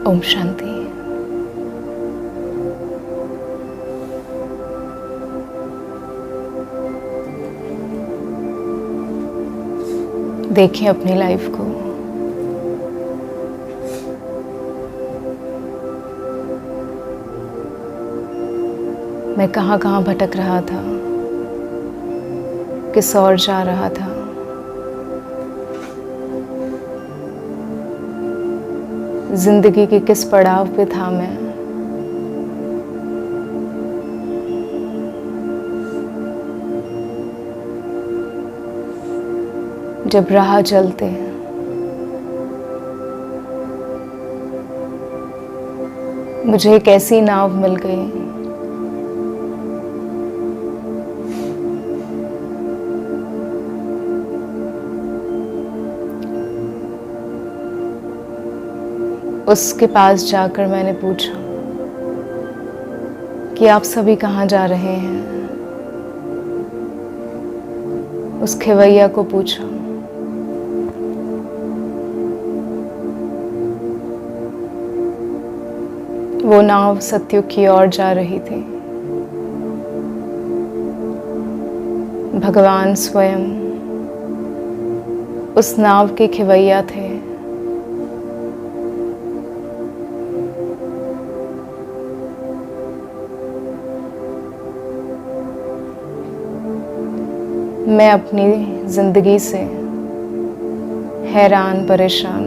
ओम शांति। देखिए अपनी लाइफ को, मैं कहाँ कहाँ भटक रहा था, किस ओर जा रहा था। जिंदगी के किस पड़ाव पे था मैं। जब राह चलते मुझे एक ऐसी नाव मिल गई उसके पास जाकर मैंने पूछा कि आप सभी कहाँ जा रहे हैं। उस खेवैया को पूछा, वो नाव सत्युग की ओर जा रही थी। भगवान स्वयं उस नाव के खेवैया थे। मैं अपनी जिंदगी से हैरान परेशान,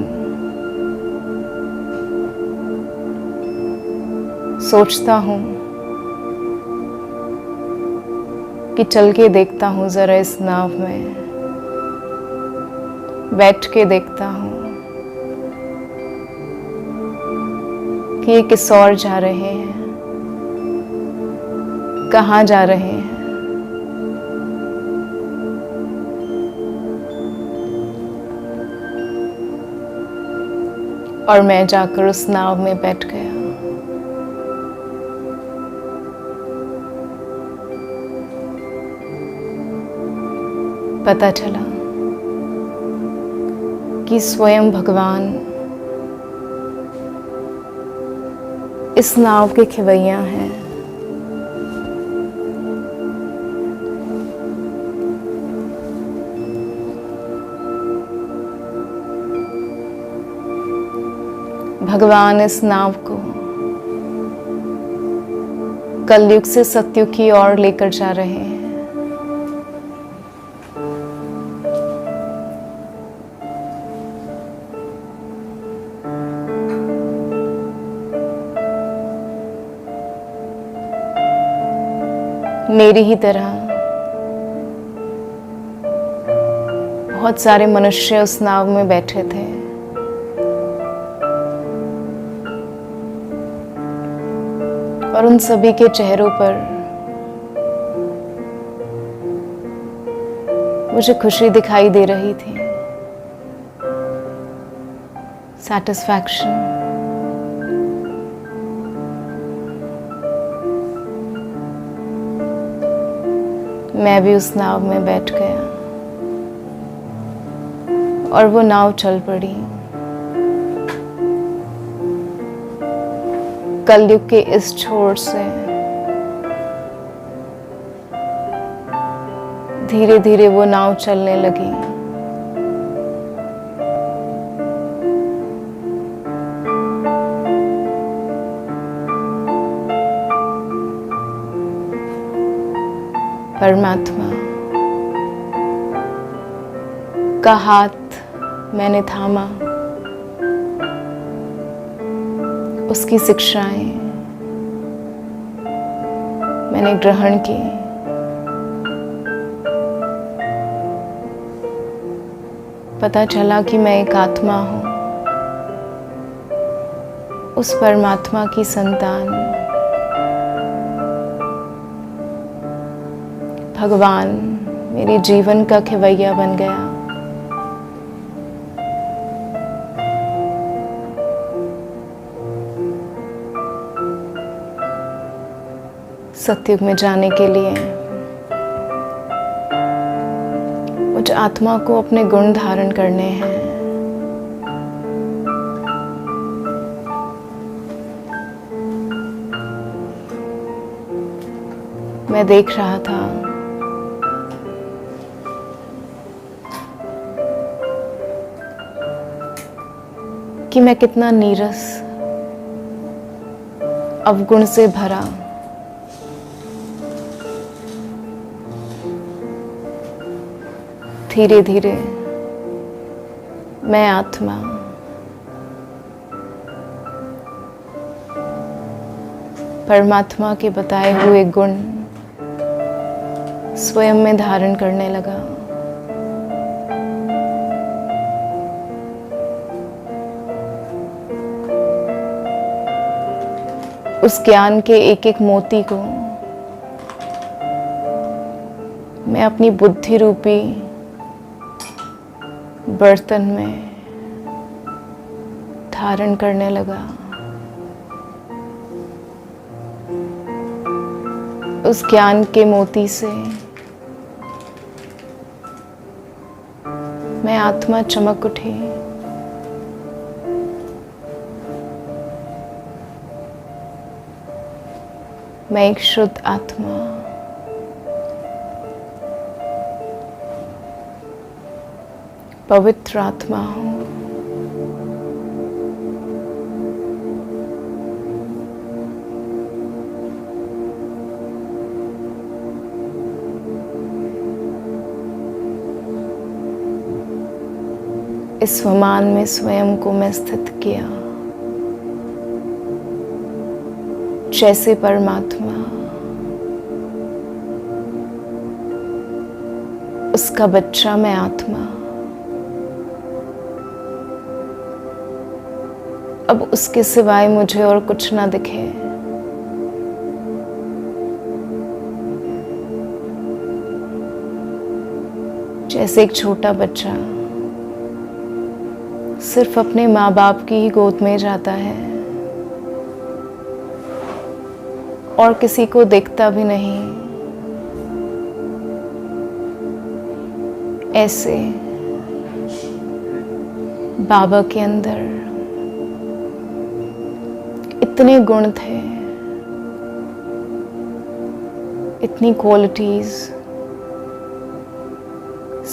सोचता हूँ कि चल के देखता हूँ जरा इस नाव में, बैठ के देखता हूँ कि ये किस ओर जा रहे हैं, कहाँ जा रहे हैं। और मैं जाकर उस नाव में बैठ गया। पता चला कि स्वयं भगवान इस नाव के खेवैया हैं। भगवान इस नाव को कलयुग से सत्युग की ओर लेकर जा रहे हैं। मेरी ही तरह बहुत सारे मनुष्य उस नाव में बैठे थे। और उन सभी के चेहरों पर मुझे खुशी दिखाई दे रही थी, सैटिस्फैक्शन। मैं भी उस नाव में बैठ गया और वो नाव चल पड़ी। कलयुग के इस छोर से धीरे धीरे वो नाव चलने लगी। परमात्मा का हाथ मैंने थामा, उसकी शिक्षाएं मैंने ग्रहण की। पता चला कि मैं एक आत्मा हूँ, उस परमात्मा की संतान। भगवान मेरे जीवन का खेवैया बन गया। सत्युग में जाने के लिए मुझे आत्मा को अपने गुण धारण करने हैं। मैं देख रहा था कि मैं कितना नीरस, अवगुण से भरा, धीरे धीरे मैं आत्मा परमात्मा के बताए हुए गुण स्वयं में धारण करने लगा। उस ज्ञान के एक एक मोती को मैं अपनी बुद्धि रूपी बर्तन में धारण करने लगा। उस ज्ञान के मोती से मैं आत्मा चमक उठी। मैं एक शुद्ध आत्मा, पवित्र आत्मा हूँ। इस स्वमान में स्वयं को मैं स्थित किया, जैसे परमात्मा उसका बच्चा मैं आत्मा। अब उसके सिवाय मुझे और कुछ ना दिखे। जैसे एक छोटा बच्चा सिर्फ अपने माँ बाप की ही गोद में जाता है और किसी को देखता भी नहीं, ऐसे बाबा के अंदर इतने गुण थे, इतनी क्वालिटीज,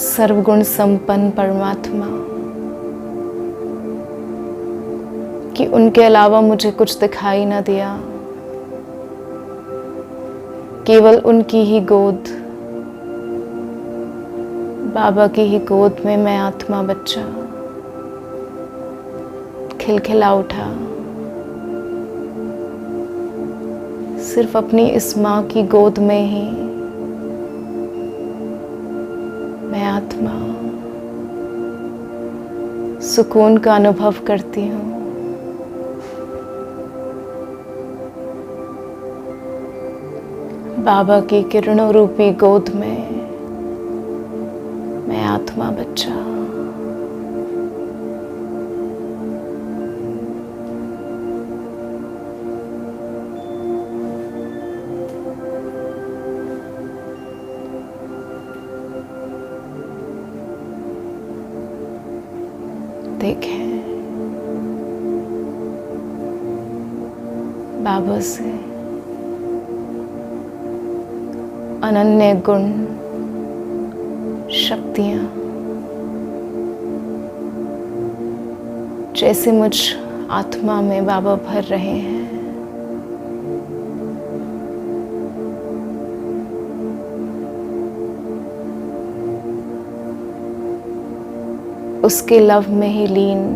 सर्वगुण संपन्न परमात्मा, कि उनके अलावा मुझे कुछ दिखाई ना दिया। केवल उनकी ही गोद, बाबा की ही गोद में मैं आत्मा बच्चा खिलखिला उठा। सिर्फ अपनी इस माँ की गोद में ही मैं आत्मा सुकून का अनुभव करती हूँ। बाबा की किरणों रूपी गोद में मैं आत्मा बच्चा। देखें, बाबा से अनन्य गुण, शक्तियां जैसे मुझ आत्मा में बाबा भर रहे हैं। उसके लव में ही लीन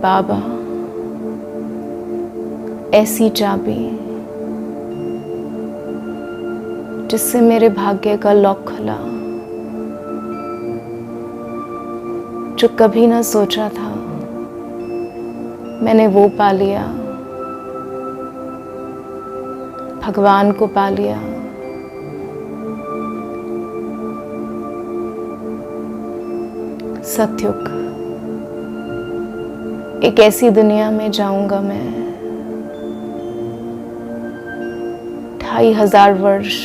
बाबा ऐसी चाबी जिससे मेरे भाग्य का लॉक खुला, जो कभी ना सोचा था मैंने वो पा लिया, भगवान को पा लिया। सतयुग, एक ऐसी दुनिया में जाऊंगा मैं, 2500 वर्ष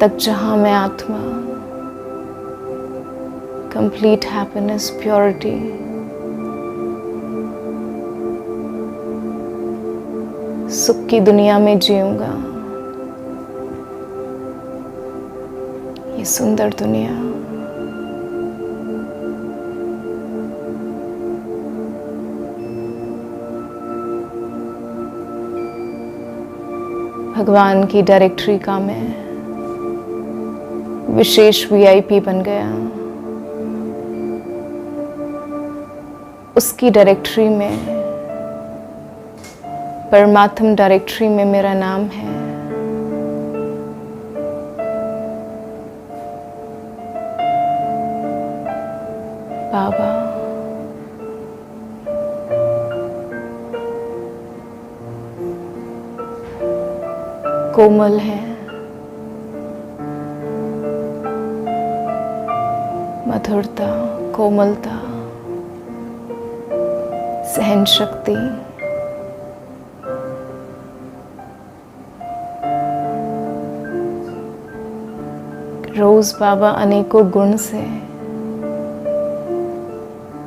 तक, जहां मैं आत्मा complete happiness, purity. सुख की दुनिया में जीऊंगा, ये सुंदर दुनिया। भगवान की डायरेक्टरी का मैं विशेष VIP बन गया। उसकी डायरेक्टरी में, परमात्म डायरेक्टरी में मेरा नाम है। बाबा कोमल है, मधुरता, कोमलता, सहन शक्ति, रोज बाबा अनेकों गुण से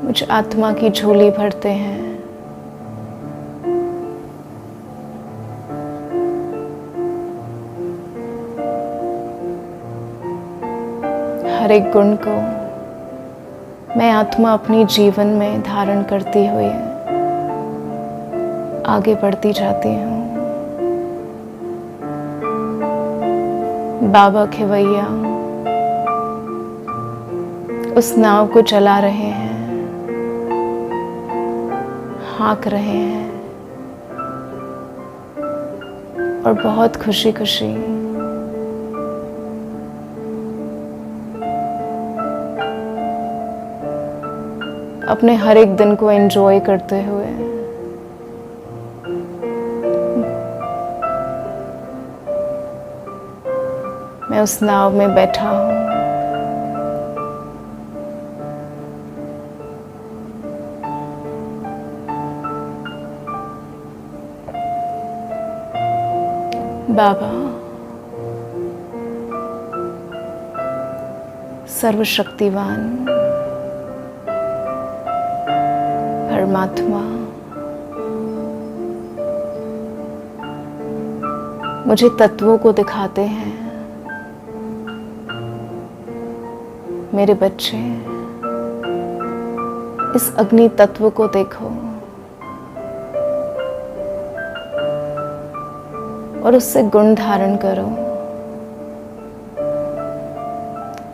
मुझ आत्मा की झोली भरते हैं। हर एक गुण को मैं आत्मा अपनी जीवन में धारण करती हुई आगे बढ़ती जाती हूँ। बाबा खेवैया उस नाव को चला रहे हैं, हाँक रहे हैं और बहुत खुशी खुशी अपने हर एक दिन को एंजॉय करते हुए मैं उस नाव में बैठा हूँ। बाबा सर्वशक्तिवान परमात्मा मुझे तत्वों को दिखाते हैं। मेरे बच्चे, इस अग्नि तत्व को देखो और उससे गुण धारण करो।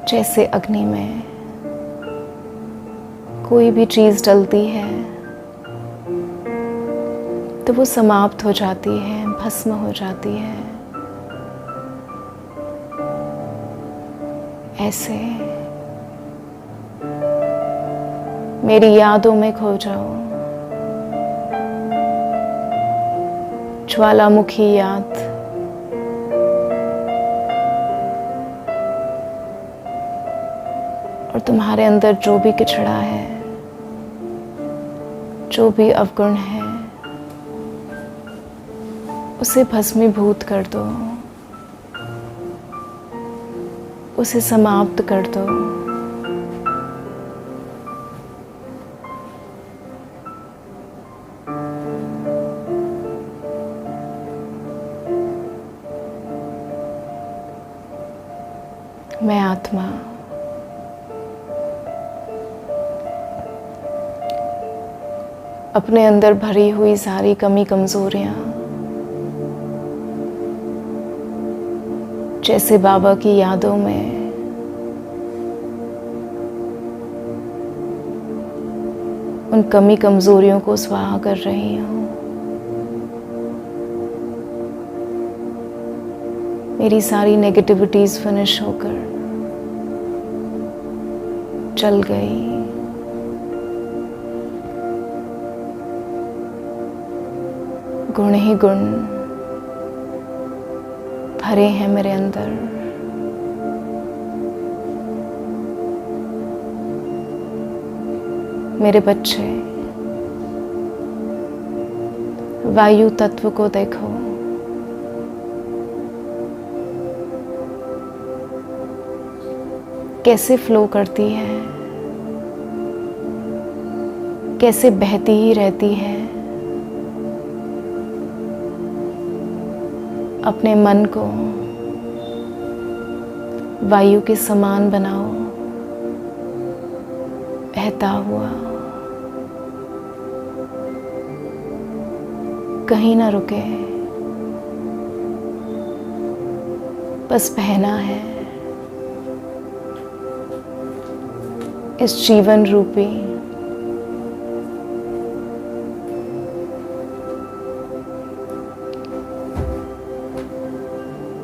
जैसे अग्नि में कोई भी चीज डलती है तो वो समाप्त हो जाती है, भस्म हो जाती है। ऐसे मेरी यादों में खो जाओ। ज्वालामुखी याद, और तुम्हारे अंदर जो भी किचड़ा है, जो भी अवगुण है, उसे भस्मीभूत कर दो, उसे समाप्त कर दो। मैं आत्मा अपने अंदर भरी हुई सारी कमी कमजोरियां जैसे बाबा की यादों में उन कमी कमजोरियों को स्वाहा कर रही हूँ। मेरी सारी नेगेटिविटीज फिनिश होकर चल गई। गुण ही गुण भरे हैं मेरे अंदर। मेरे बच्चे, वायु तत्व को देखो। कैसे फ्लो करती है। कैसे बहती ही रहती है। अपने मन को वायु के समान बनाओ, बहता हुआ, कहीं ना रुके, बस बहना है। इस जीवन रूपी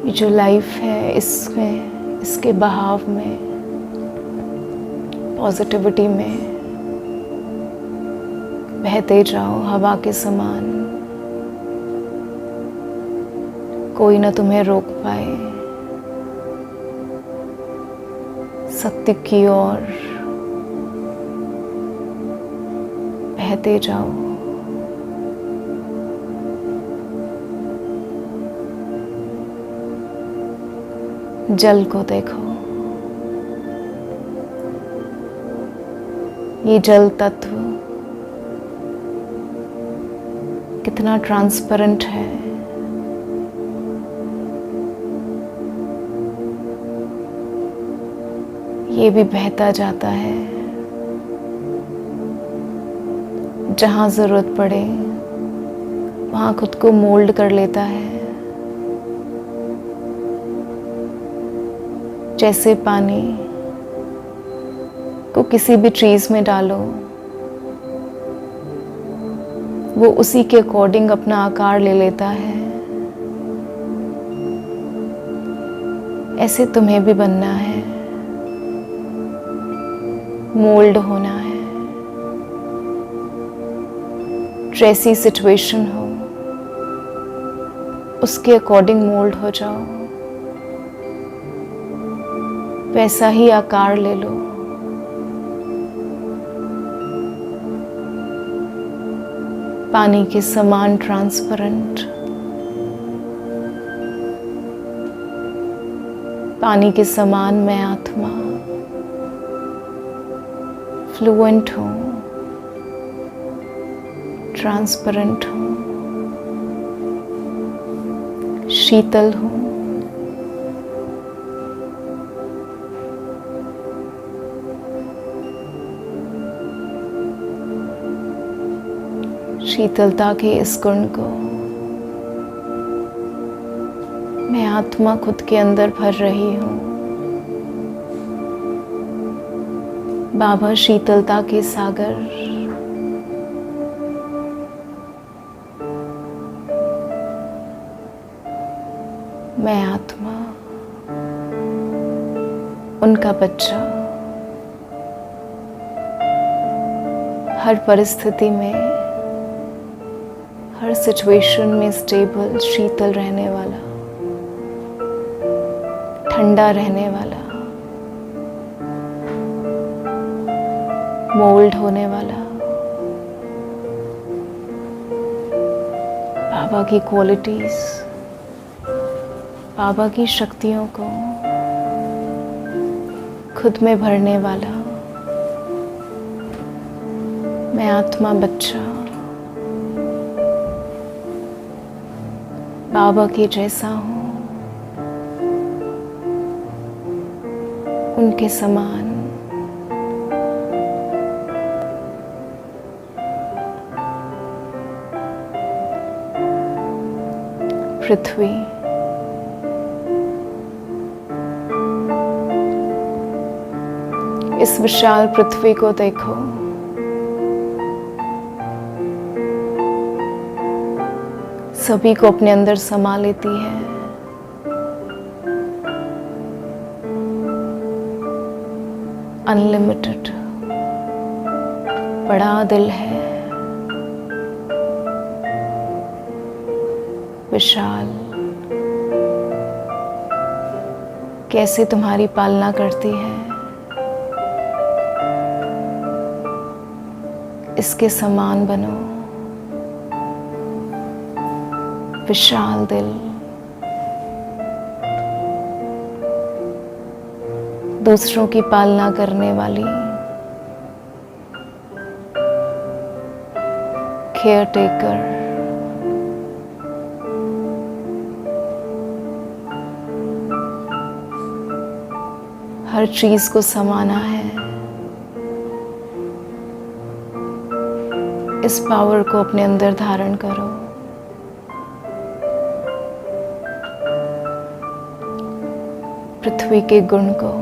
ये जो लाइफ है, इसमें, इसके बहाव में, पॉजिटिविटी में बहते जाओ हवा के समान। कोई ना तुम्हें रोक पाए सत्य की ओर बहते जाओ। जल को देखो, ये जल तत्व कितना ट्रांसपेरेंट है। ये भी बहता जाता है, जहाँ जरूरत पड़े वहाँ खुद को मोल्ड कर लेता है। जैसे पानी को किसी भी चीज में डालो, वो उसी के अकॉर्डिंग अपना आकार ले लेता है। ऐसे तुम्हें भी बनना है, मोल्ड होना है। जैसी सिचुएशन हो उसके अकॉर्डिंग मोल्ड हो जाओ, वैसा ही आकार ले लो। पानी के समान ट्रांसपेरेंट, पानी के समान मैं आत्मा फ्लुएंट हूँ, ट्रांसपेरेंट हूँ, शीतल हूँ। शीतलता के इस गुण को मैं आत्मा खुद के अंदर भर रही हूँ। बाबा शीतलता के सागर, मैं आत्मा उनका बच्चा, हर परिस्थिति में, हर सिचुएशन में स्टेबल, शीतल रहने वाला, ठंडा रहने वाला, मोल्ड होने वाला। बाबा की क्वालिटीज, बाबा की शक्तियों को खुद में भरने वाला मैं आत्मा बच्चा, बाबा के जैसा हूँ, उनके समान। पृथ्वी, इस विशाल पृथ्वी को देखो, सभी को अपने अंदर समा लेती है। अनलिमिटेड बड़ा दिल है, विशाल, कैसे तुम्हारी पालना करती है। इसके समान बनो, विशाल दिल, दूसरों की पालना करने वाली, केयर टेकर, हर चीज को समाना है। इस पावर को अपने अंदर धारण करो। पृथ्वी के गुण को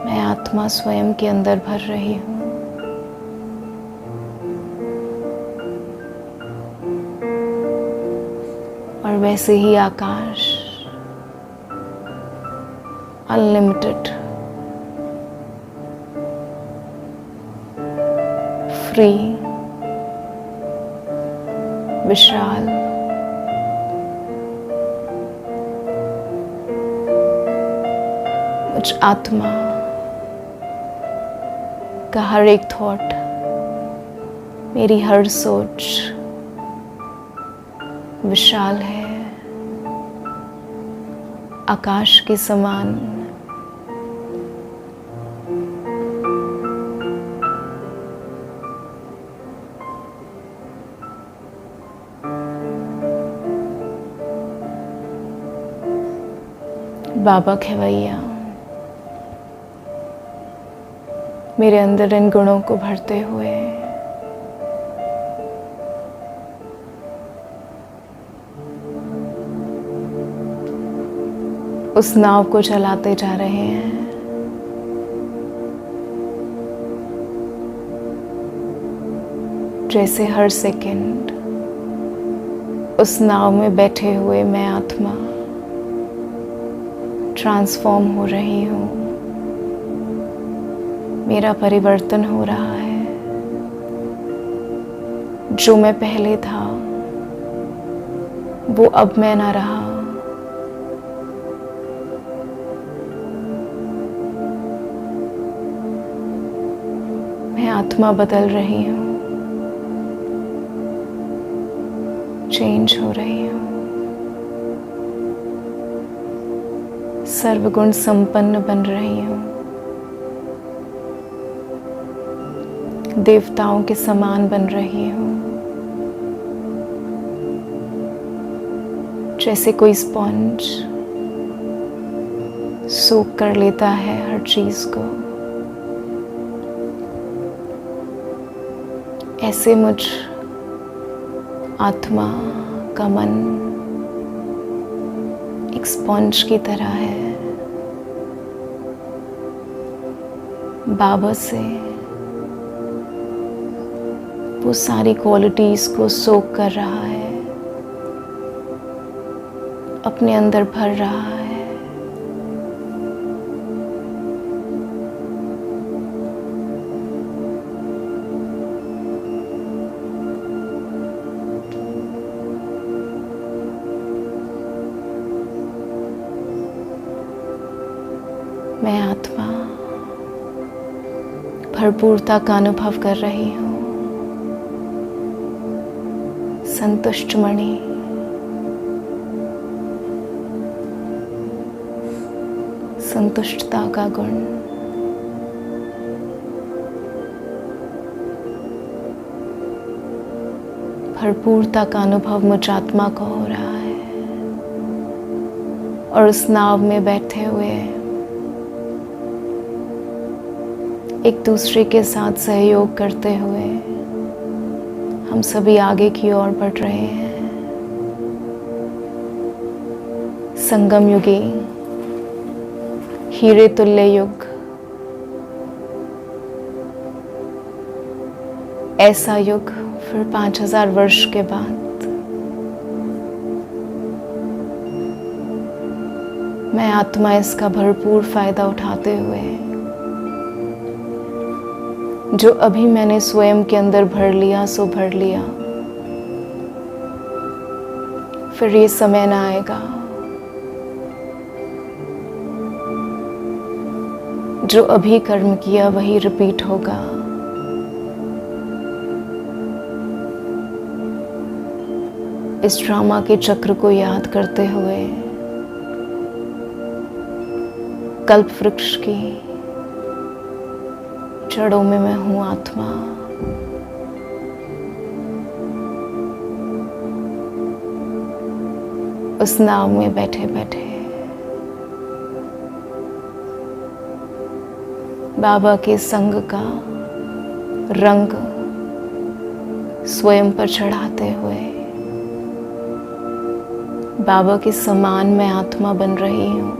मैं आत्मा स्वयं के अंदर भर रही हूँ। और वैसे ही आकाश अनलिमिटेड, फ्री, विशाल, मुझ आत्मा का हर एक थॉट, मेरी हर सोच विशाल है, आकाश के समान। बाबा खेवैया मेरे अंदर इन गुणों को भरते हुए उस नाव को चलाते जा रहे हैं। जैसे हर सेकंड उस नाव में बैठे हुए मैं आत्मा ट्रांसफॉर्म हो रही हूँ। मेरा परिवर्तन हो रहा है। जो मैं पहले था वो अब मैं ना रहा। मैं आत्मा बदल रही हूँ, चेंज हो रही हूँ, सर्वगुण संपन्न बन रही हूँ, देवताओं के समान बन रही हूँ। जैसे कोई स्पॉन्ज सोख कर लेता है हर चीज को, ऐसे मुझ आत्मा का मन एक स्पॉन्ज की तरह है। बाबा से वो सारी क्वालिटीज को सोख कर रहा है, अपने अंदर भर रहा है। मैं आत्मा भरपूरता का अनुभव कर रही हूँ। संतुष्ट मणि, संतुष्टता का गुण, भरपूरता का अनुभव मुझ आत्मा को हो रहा है। और उस नाव में बैठे हुए एक दूसरे के साथ सहयोग करते हुए हम सभी आगे की ओर बढ़ रहे हैं। संगम युगी, हीरे तुल्य युग, ऐसा युग फिर 5000 वर्ष के बाद मैं आत्मा इसका भरपूर फायदा उठाते हुए जो अभी मैंने स्वयं के अंदर भर लिया सो भर लिया, फिर ये समय ना आएगा जो अभी कर्म किया वही रिपीट होगा। इस ड्रामा के चक्र को याद करते हुए कल्प वृक्ष की जड़ों में मैं हूँ आत्मा। उस नाव में बैठे बैठे बाबा के संग का रंग स्वयं पर चढ़ाते हुए बाबा के समान मैं आत्मा बन रही हूँ।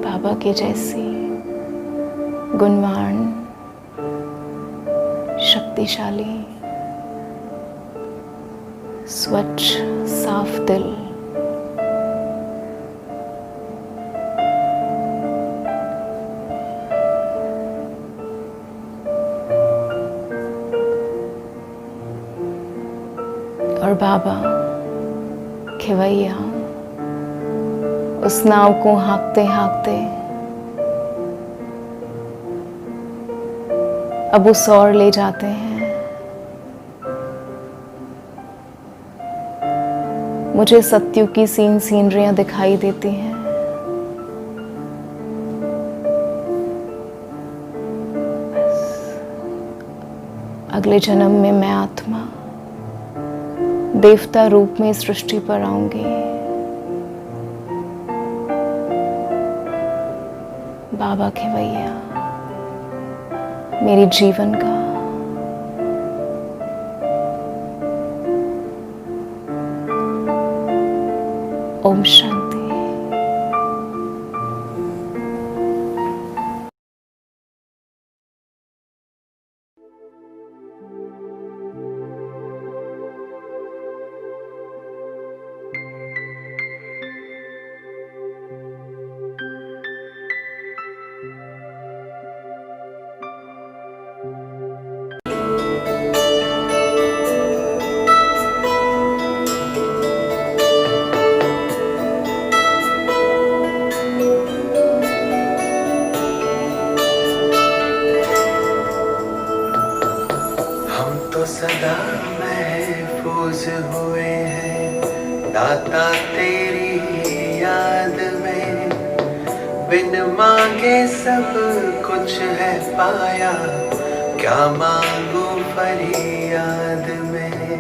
बाबा के जैसी गुणवान, शक्तिशाली, स्वच्छ, साफ दिल, और बाबा खेवैया उस नाव को हाँकते हाँकते अब उस ओर ले जाते हैं। मुझे सत्युग की सीनरियां दिखाई देती हैं। अगले जन्म में मैं आत्मा देवता रूप में सृष्टि पर आऊंगी। बाबा खेवैया मेरे जीवन का ओम शांति। सदा महफूज हुए हैं दाता तेरी याद में, बिन मांगे सब कुछ है पाया, क्या मांगू फरियाद में।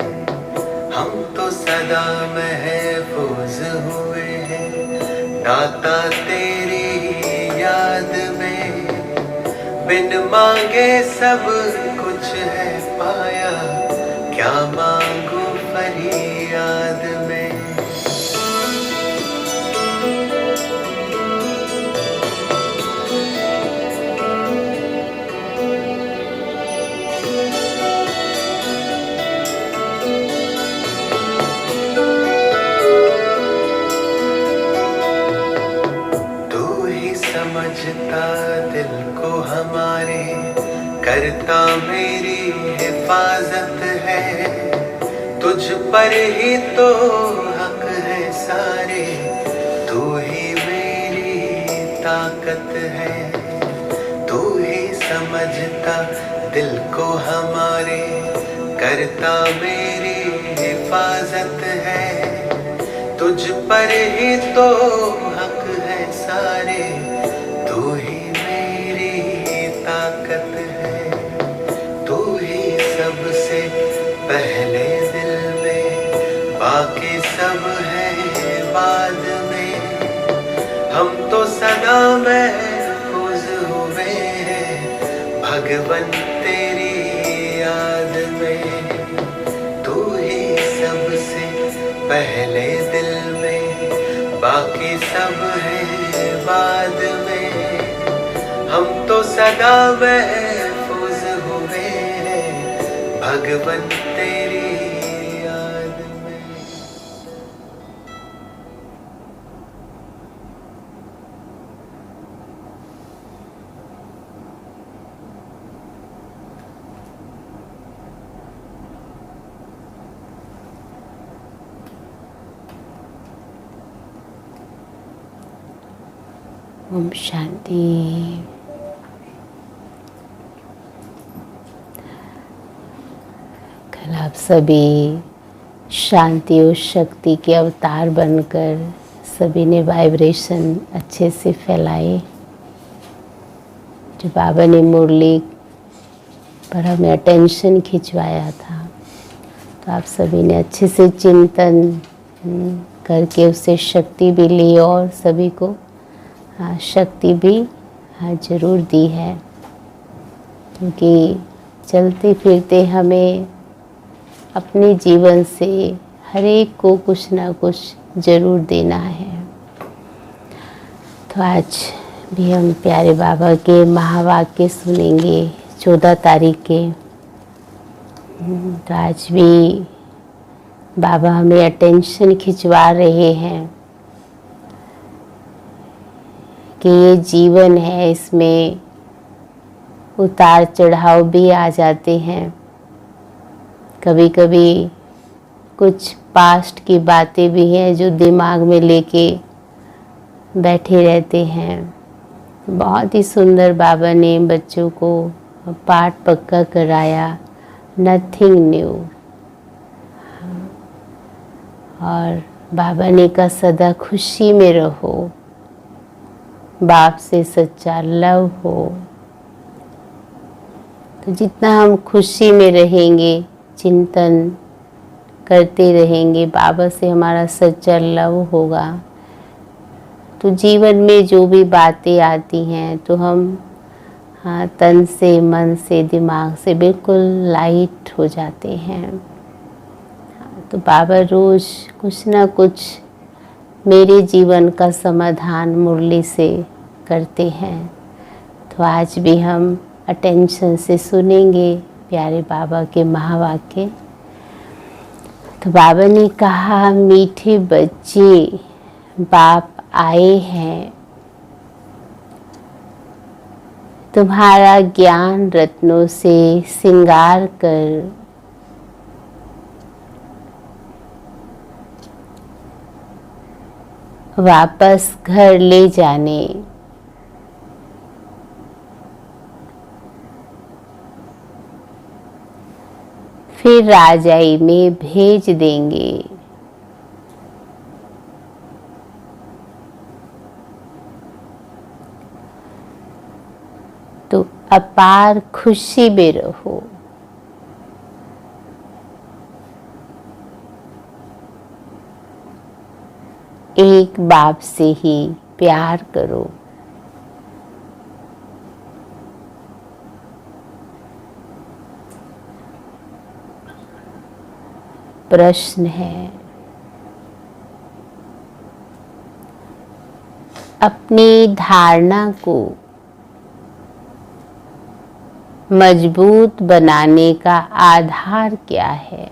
हम तो सदा महफूज हुए हैं दाता तेरी याद में, बिन मांगे सब कुछ है पाया, क्या मांगू फरियाद में। तू ही समझता दिल को हमारे, करता मेरी हिफाजत है, तुझ पर ही तो हक है सारे, तू ही मेरी ताकत है। तू ही समझता दिल को हमारे, करता मेरी हिफाजत है, तुझ पर ही तो हक है सारे, तू ही मेरी ताकत है। तू ही सबसे पहले दिल में, बाकी सब है बाद में। हम तो सदा महफूज हुए हैं भगवन तेरी याद में। तू ही सबसे पहले दिल में, बाकी सब है बाद में। हम तो सदा महफूज हुए हैं भगवन तेरी याद में। ओम शांति। कल आप सभी शांति और शक्ति के अवतार बनकर सभी ने वाइब्रेशन अच्छे से फैलाए। जो बाबा ने मुरली पर हमें अटेंशन खिंचवाया था, तो आप सभी ने अच्छे से चिंतन करके उससे शक्ति भी ली और सभी को शक्ति भी जरूर दी है, क्योंकि चलते फिरते हमें अपने जीवन से हर एक को कुछ ना कुछ जरूर देना है। तो आज भी हम प्यारे बाबा के महावाक्य सुनेंगे 14 तारीख के। तो आज भी बाबा हमें अटेंशन खिंचवा रहे हैं कि ये जीवन है, इसमें उतार चढ़ाव भी आ जाते हैं। कभी कभी कुछ पास्ट की बातें भी हैं जो दिमाग में लेके बैठे रहते हैं। बहुत ही सुंदर बाबा ने बच्चों को पाठ पक्का कराया, नथिंग न्यू। और बाबा ने कहा सदा खुशी में रहो, बाप से सच्चा लव हो। तो जितना हम खुशी में रहेंगे, चिंतन करते रहेंगे, बाबा से हमारा सच्चा लव होगा, तो जीवन में जो भी बातें आती हैं तो हम तन से, मन से, दिमाग से बिल्कुल लाइट हो जाते हैं। तो बाबा रोज कुछ ना कुछ मेरे जीवन का समाधान मुरली से करते हैं। तो आज भी हम अटेंशन से सुनेंगे प्यारे बाबा के महावाक्य। तो बाबा ने कहा, मीठे बच्चे, बाप आए हैं, तुम्हारा ज्ञान रत्नों से श्रृंगार कर वापस घर ले जाने। फिर राजाई में भेज देंगे। तो अपार खुशी में रहो। एक बाप से ही प्यार करो। प्रश्न है, अपनी धारणा को मजबूत बनाने का आधार क्या है?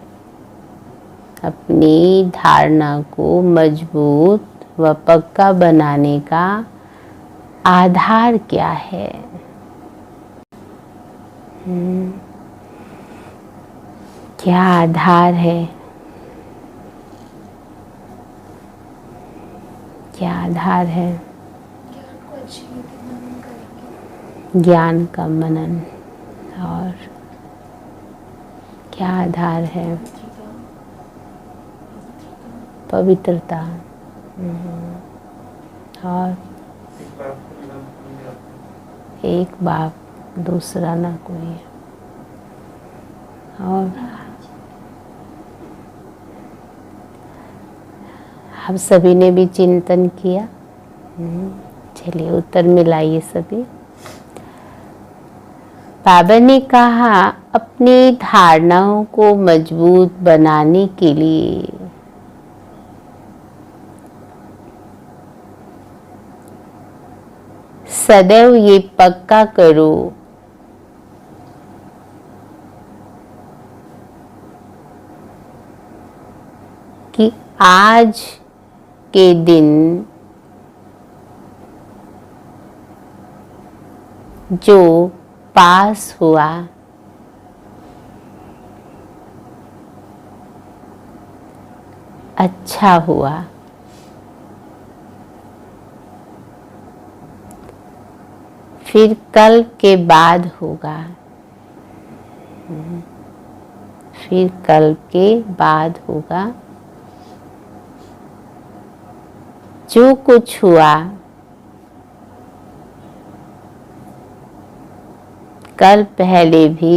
अपनी धारणा को मजबूत व पक्का बनाने का आधार क्या है? क्या आधार है? क्या आधार है? ज्ञान का मनन। और क्या आधार है? पवित्रता। और एक बाप, दूसरा ना कोई। और हम सभी ने भी चिंतन किया। चलिए उत्तर मिलाइए सभी। बाबा ने कहा, अपनी धारणाओं को मजबूत बनाने के लिए सदैव ये पक्का करो कि आज के दिन जो पास हुआ अच्छा हुआ। फिर कल के बाद होगा। फिर कल के बाद होगा। जो कुछ हुआ कल पहले भी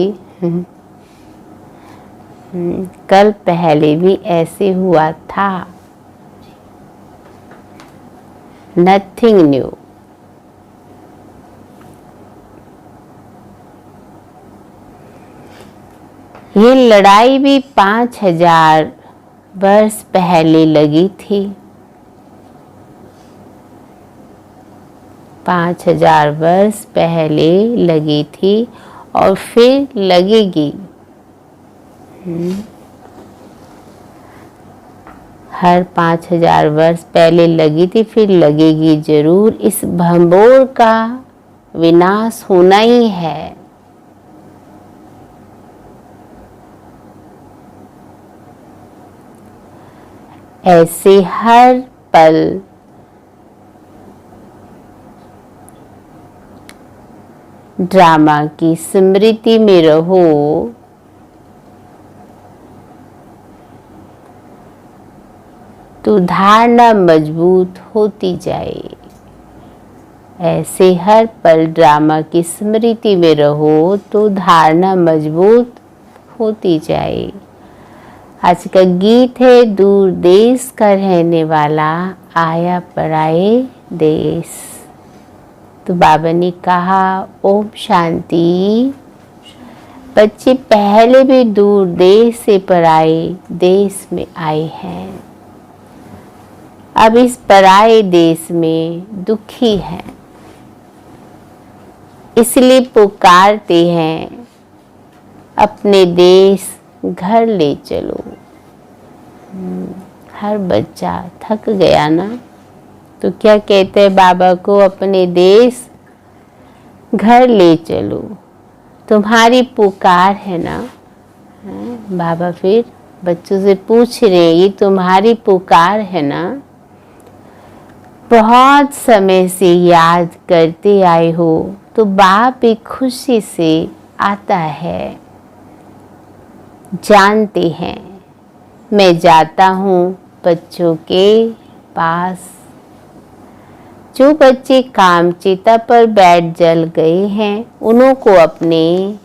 कल पहले भी ऐसे हुआ था। Nothing new. ये लड़ाई भी 5000 वर्ष पहले लगी थी। 5000 वर्ष पहले लगी थी और फिर लगेगी। हर 5000 वर्ष पहले लगी थी, फिर लगेगी जरूर। इस भंबोर का विनाश होना ही है। ऐसे हर पल ड्रामा की स्मृति में रहो। तो धारणा मजबूत होती जाए। ऐसे हर पल ड्रामा की स्मृति में रहो तो धारणा मजबूत होती जाए। आज का गीत है, दूर देश का रहने वाला आया पराए देश। तो बाबा ने कहा ओम शांति। बच्चे पहले भी दूर देश से पराए देश में आए हैं, अब इस पराए देश में दुखी हैं, इसलिए पुकारते हैं अपने देश घर ले चलो। हर बच्चा थक गया ना, तो क्या कहते हैं बाबा को, अपने देश घर ले चलो, तुम्हारी पुकार है ना। बाबा फिर बच्चों से पूछ रहे हैं, ये तुम्हारी पुकार है ना, बहुत समय से याद करते आए हो, तो बाप एक खुशी से आता है। जानते हैं मैं जाता हूँ बच्चों के पास। जो बच्चे कामचेता पर बैठ जल गए हैं, उन्हों को अपने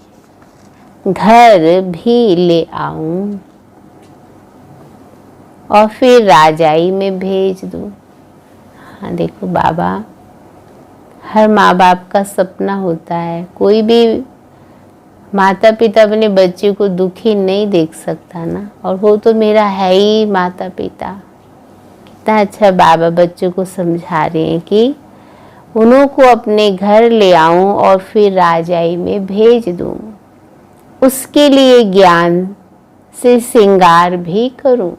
घर भी ले आऊं और फिर राजाई में भेज दूं। हाँ देखो बाबा, हर माँ बाप का सपना होता है। कोई भी माता पिता अपने बच्चे को दुखी नहीं देख सकता ना, और वो तो मेरा है ही माता पिता। कितना अच्छा बाबा बच्चों को समझा रहे हैं कि उन्हों को अपने घर ले आऊं और फिर राजाई में भेज दूं। उसके लिए ज्ञान से श्रृंगार भी करूं।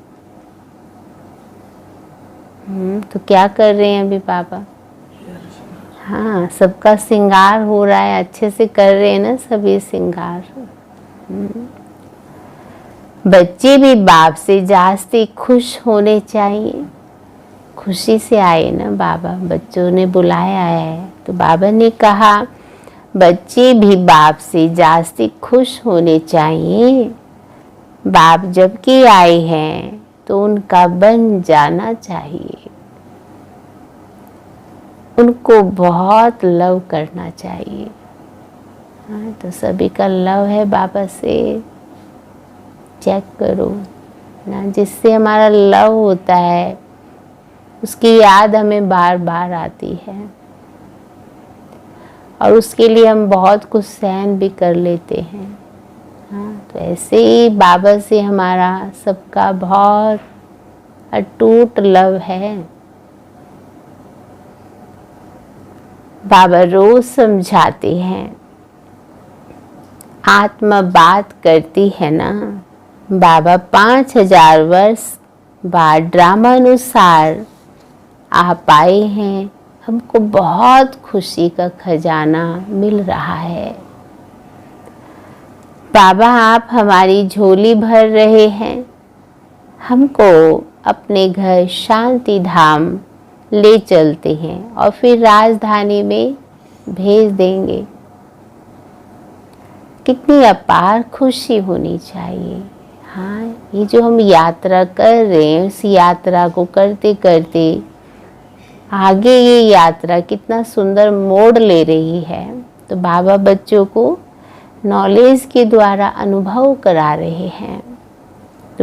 तो क्या कर रहे हैं अभी पापा? हाँ, सबका श्रृंगार हो रहा है, अच्छे से कर रहे हैं ना सभी श्रृंगार। बच्चे भी बाप से जास्ती खुश होने चाहिए। खुशी से आए ना बाबा, बच्चों ने बुलाया है तो बाबा ने कहा बच्चे भी बाप से जास्ती खुश होने चाहिए। बाप जबकि आए हैं तो उनका बन जाना चाहिए। उनको बहुत लव करना चाहिए। हाँ, तो सभी का लव है बाबा से। चेक करो ना, जिससे हमारा लव होता है उसकी याद हमें बार बार आती है, और उसके लिए हम बहुत कुछ सहन भी कर लेते हैं। हाँ, तो ऐसे ही बाबा से हमारा सबका बहुत अटूट लव है। बाबा रोज समझाते हैं, आत्मा बात करती है ना। बाबा 5000 वर्ष बाद ड्रामानुसार आ पाए हैं। हमको बहुत खुशी का खजाना मिल रहा है। बाबा आप हमारी झोली भर रहे हैं, हमको अपने घर शांति धाम ले चलते हैं और फिर राजधानी में भेज देंगे। कितनी अपार खुशी होनी चाहिए। हाँ, ये जो हम यात्रा कर रहे हैं, उस यात्रा को करते करते आगे ये यात्रा कितना सुंदर मोड़ ले रही है। तो बाबा बच्चों को नॉलेज के द्वारा अनुभव करा रहे हैं।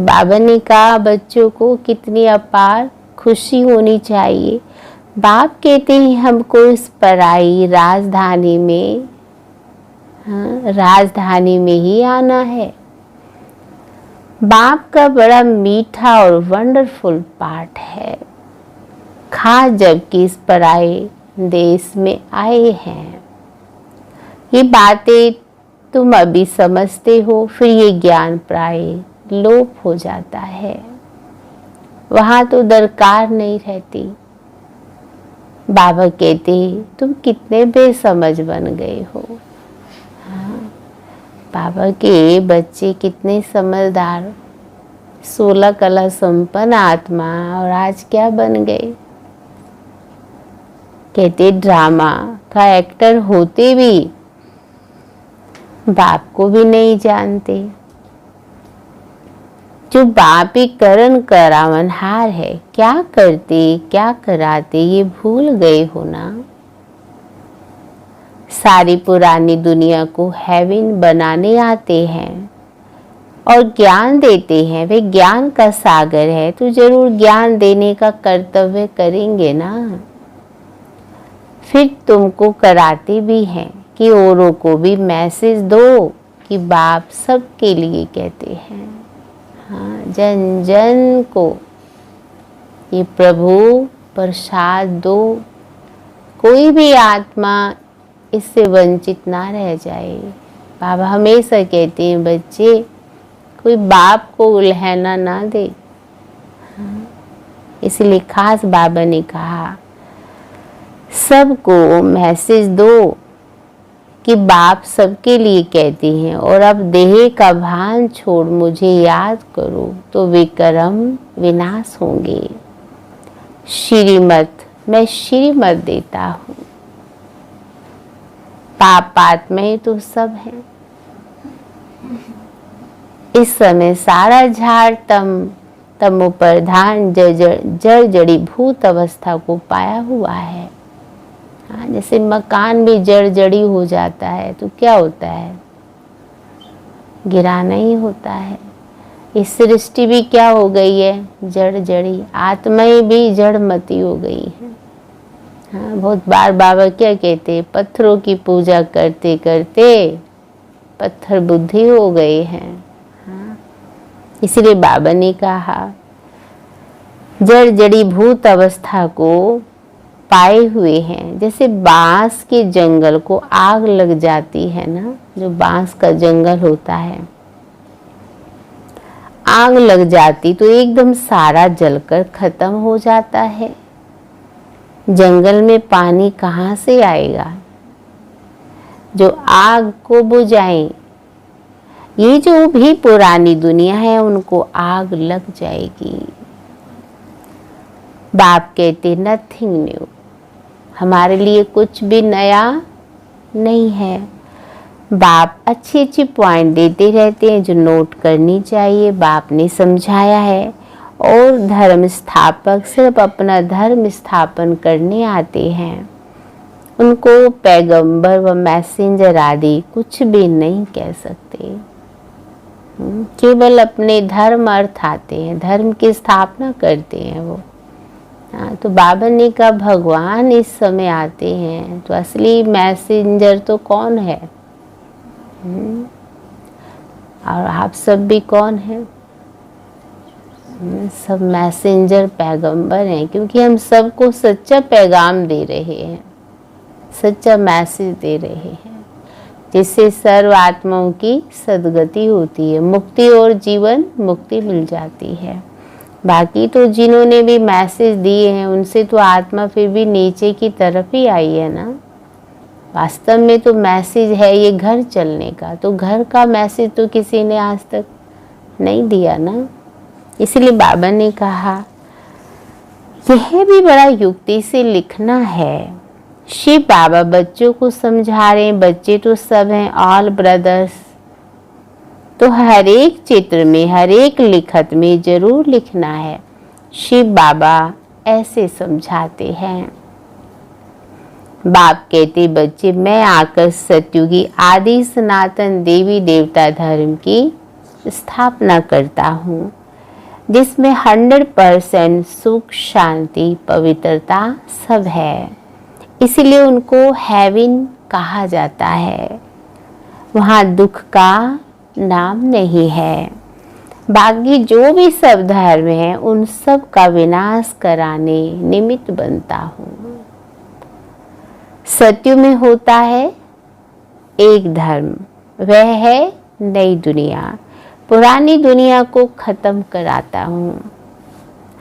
तो बाबा ने कहा बच्चों को कितनी अपार खुशी होनी चाहिए। बाप कहते हैं हमको इस पराई राजधानी में, हाँ, राजधानी में ही आना है। बाप का बड़ा मीठा और वंडरफुल पाठ है, खास जबकि इस पराए देश में आए हैं। ये बातें तुम अभी समझते हो, फिर ये ज्ञान प्राय लोप हो जाता है, वहां तो दरकार नहीं रहती। बाबा कहते तुम कितने बेसमझ बन गए हो। हाँ, बाबा के बच्चे कितने समझदार, 16 कला संपन्न आत्मा, और आज क्या बन गए। कहते ड्रामा का एक्टर होते भी बाप को भी नहीं जानते। जो बाप ही करण करावनहार है, क्या करते क्या कराते ये भूल गए हो ना। सारी पुरानी दुनिया को हेवन बनाने आते हैं और ज्ञान देते हैं। वे ज्ञान का सागर है, तो जरूर ज्ञान देने का कर्तव्य करेंगे ना। फिर तुमको कराते भी हैं कि औरों को भी मैसेज दो कि बाप सबके लिए कहते हैं। हाँ, जन जन को ये प्रभु प्रसाद दो, कोई भी आत्मा इससे वंचित ना रह जाए। बाबा हमेशा कहते हैं बच्चे कोई बाप को उल्हाना ना दे। हाँ, इसलिए खास बाबा ने कहा सबको मैसेज दो कि बाप सबके लिए कहते हैं, और अब देह का भान छोड़ मुझे याद करो तो विक्रम विनाश होंगे। श्रीमत, मैं श्रीमत देता हूँ। पाप आत्माएं तो सब हैं। इस समय सारा झाड़ तमो प्रधान जड़ जड़ी भूत अवस्था को पाया हुआ है। हाँ, जैसे मकान भी जड़ जड़ी हो जाता है तो क्या होता है, गिराना ही होता है। इस सृष्टि भी क्या हो गई है, जड़ जड़ी। आत्माएं भी जड़मती हो गई हैं। हाँ, बहुत बार बाबा क्या कहते, पत्थरों की पूजा करते करते पत्थर बुद्धि हो गए हैं। हाँ, इसलिए बाबा ने कहा जड़ जड़ी भूत अवस्था को पाए हुए हैं। जैसे बांस के जंगल को आग लग जाती है ना, जो बांस का जंगल होता है, आग लग जाती तो एकदम सारा जलकर खत्म हो जाता है। जंगल में पानी कहाँ से आएगा जो आग को बुझाए। ये जो भी पुरानी दुनिया है उनको आग लग जाएगी। बाप कहते नथिंग न्यू, हमारे लिए कुछ भी नया नहीं है। बाप अच्छी अच्छी पॉइंट देते रहते हैं जो नोट करनी चाहिए। बाप ने समझाया है, और धर्म स्थापक सिर्फ अपना धर्म स्थापन करने आते हैं। उनको पैगंबर व मैसेंजर आदि कुछ भी नहीं कह सकते। केवल अपने धर्म अर्थ आते हैं, धर्म की स्थापना करते हैं वो। हाँ, तो बाबा ने कहा भगवान इस समय आते हैं, तो असली मैसेंजर तो कौन है। और आप सब भी कौन हैं, सब मैसेंजर पैगंबर हैं, क्योंकि हम सबको सच्चा पैगाम दे रहे हैं, सच्चा मैसेज दे रहे हैं, जिससे सर्व आत्माओं की सद्गति होती है, मुक्ति और जीवन मुक्ति मिल जाती है। बाकी तो जिन्होंने भी मैसेज दिए हैं उनसे तो आत्मा फिर भी नीचे की तरफ ही आई है ना। वास्तव में तो मैसेज है ये घर चलने का, तो घर का मैसेज तो किसी ने आज तक नहीं दिया ना। इसलिए बाबा ने कहा यह भी बड़ा युक्ति से लिखना है। शिव बाबा बच्चों को समझा रहे हैं, बच्चे तो सब हैं, ऑल ब्रदर्स। तो हर एक चित्र में, हर एक लिखत में जरूर लिखना है। शिव बाबा ऐसे समझाते हैं। बाप कहते बच्चे मैं आकर सत्युगी आदि सनातन देवी देवता धर्म की स्थापना करता हूँ। जिसमें 100% सुख, शांति, पवित्रता सब है। इसलिए उनको हेवन कहा जाता है। वहाँ दुख का नाम नहीं है। बाकी जो भी सब धर्म है उन सब का विनाश कराने निमित्त बनता हूँ। सत्य में होता है एक धर्म, वह है नई दुनिया। पुरानी दुनिया को खत्म कराता हूँ।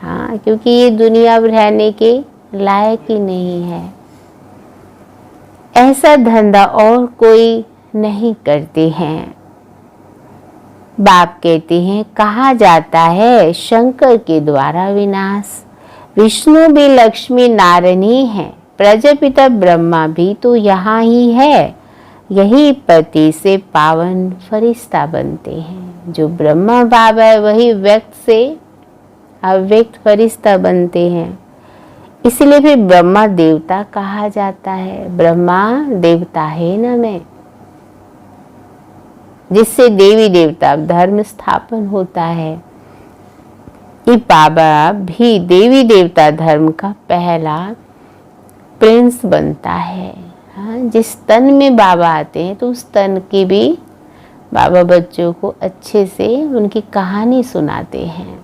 हाँ, क्योंकि ये दुनिया रहने के लायक ही नहीं है। ऐसा धंधा और कोई नहीं करते हैं। बाप कहते हैं कहा जाता है शंकर के द्वारा विनाश। विष्णु भी लक्ष्मी नारायण ही है। प्रजापिता ब्रह्मा भी तो यहाँ ही है। यही पति से पावन फरिश्ता बनते हैं। जो ब्रह्मा बाबा है वही व्यक्त से अव्यक्त फरिश्ता बनते हैं। इसलिए फिर ब्रह्मा देवता कहा जाता है। ब्रह्मा देवता है ना मैं, जिससे देवी देवता धर्म स्थापन होता है। ये बाबा भी देवी देवता धर्म का पहला प्रिंस बनता है। हाँ, जिस तन में बाबा आते हैं तो उस तन की भी बाबा बच्चों को अच्छे से उनकी कहानी सुनाते हैं।